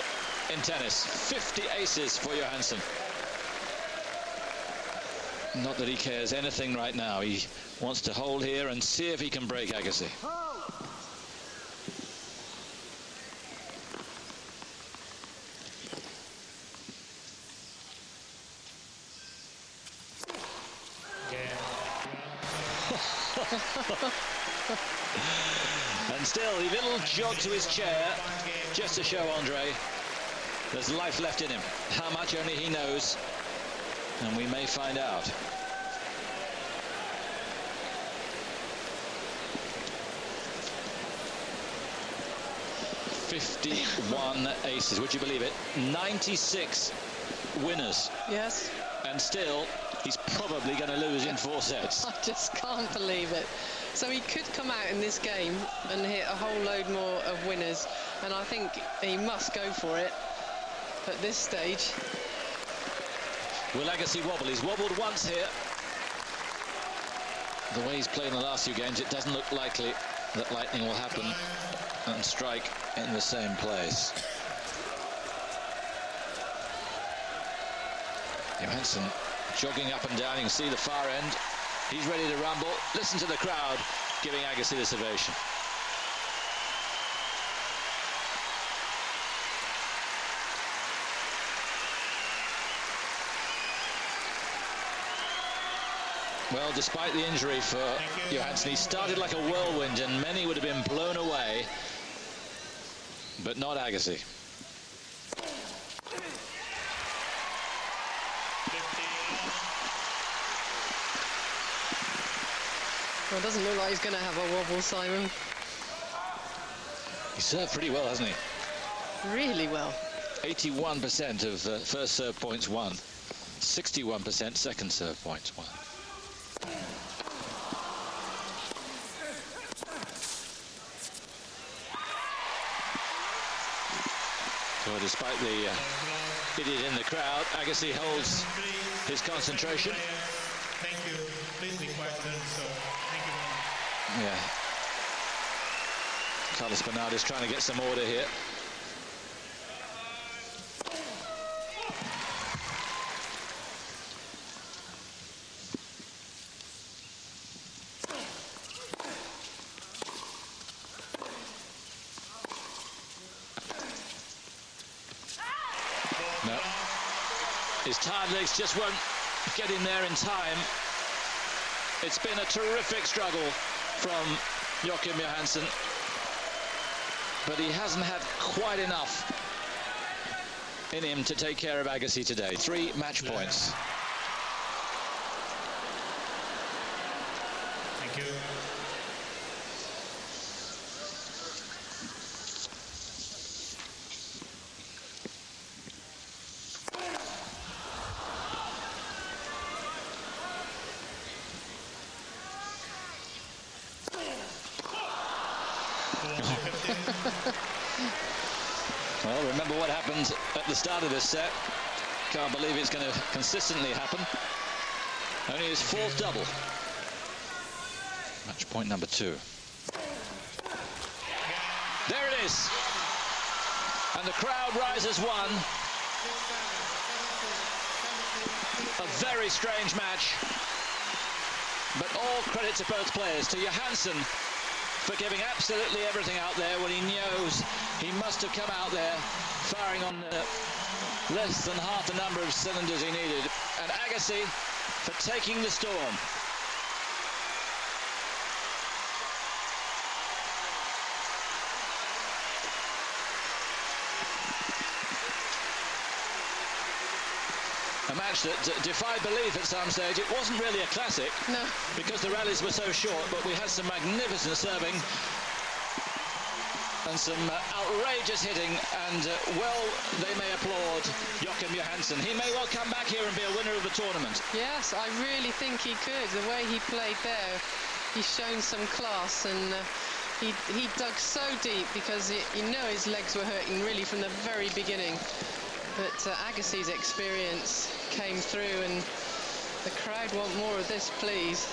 in tennis. 50 aces for Johansson. Not that he cares anything right now. He wants to hold here and see if he can break Agassi. And still, a little jog to his chair, just to show Andre there's life left in him. How much only he knows, and we may find out. "51 aces, would you believe it? 96 winners. Yes. And still he's probably going to lose in 4 sets. I just can't believe it. So he could come out in this game and hit a whole load more of winners, and I think he must go for it at this stage. Will Agassi wobble? He's wobbled once here. The way he's played in the last few games, it doesn't look likely that lightning will happen and strike in the same place. Johansson jogging up and down. You can see the far end. He's ready to rumble. Listen to the crowd giving Agassi this ovation. Well, despite the injury for Johansson, he started like a whirlwind and many would have been blown away, but not Agassi. Well, it doesn't look like he's going to have a wobble, Simon. He served pretty well, hasn't he? Really well. 81% of first serve points won. 61% second serve points won. So despite the idiot in the crowd, Agassi holds his concentration. Thank you. Please be quiet. So, thank you. Yeah. Carlos Bernard is trying to get some order here. No. His tired legs just won't get in there in time. It's been a terrific struggle from Joachim Johansson, but he hasn't had quite enough in him to take care of Agassi today. 3 match points. Thank you. Well, remember what happened at the start of this set. Can't believe it's going to consistently happen. Only his 4th double. Match point number 2. There it is. And the crowd rises one. A very strange match. But all credit to both players. To Johansson for giving absolutely everything out there when he knows he must have come out there firing on less than half the number of cylinders he needed. And Agassi for taking the storm. A match that defied belief at some stage. It wasn't really a classic, no, because the rallies were so short, but we had some magnificent serving and some outrageous hitting, and well, they may applaud Joachim Johansson. He may well come back here and be a winner of the tournament. Yes, I really think he could. The way he played there, he's shown some class, and he dug so deep because you know his legs were hurting really from the very beginning. But Agassi's experience came through, and the crowd want more of this, please.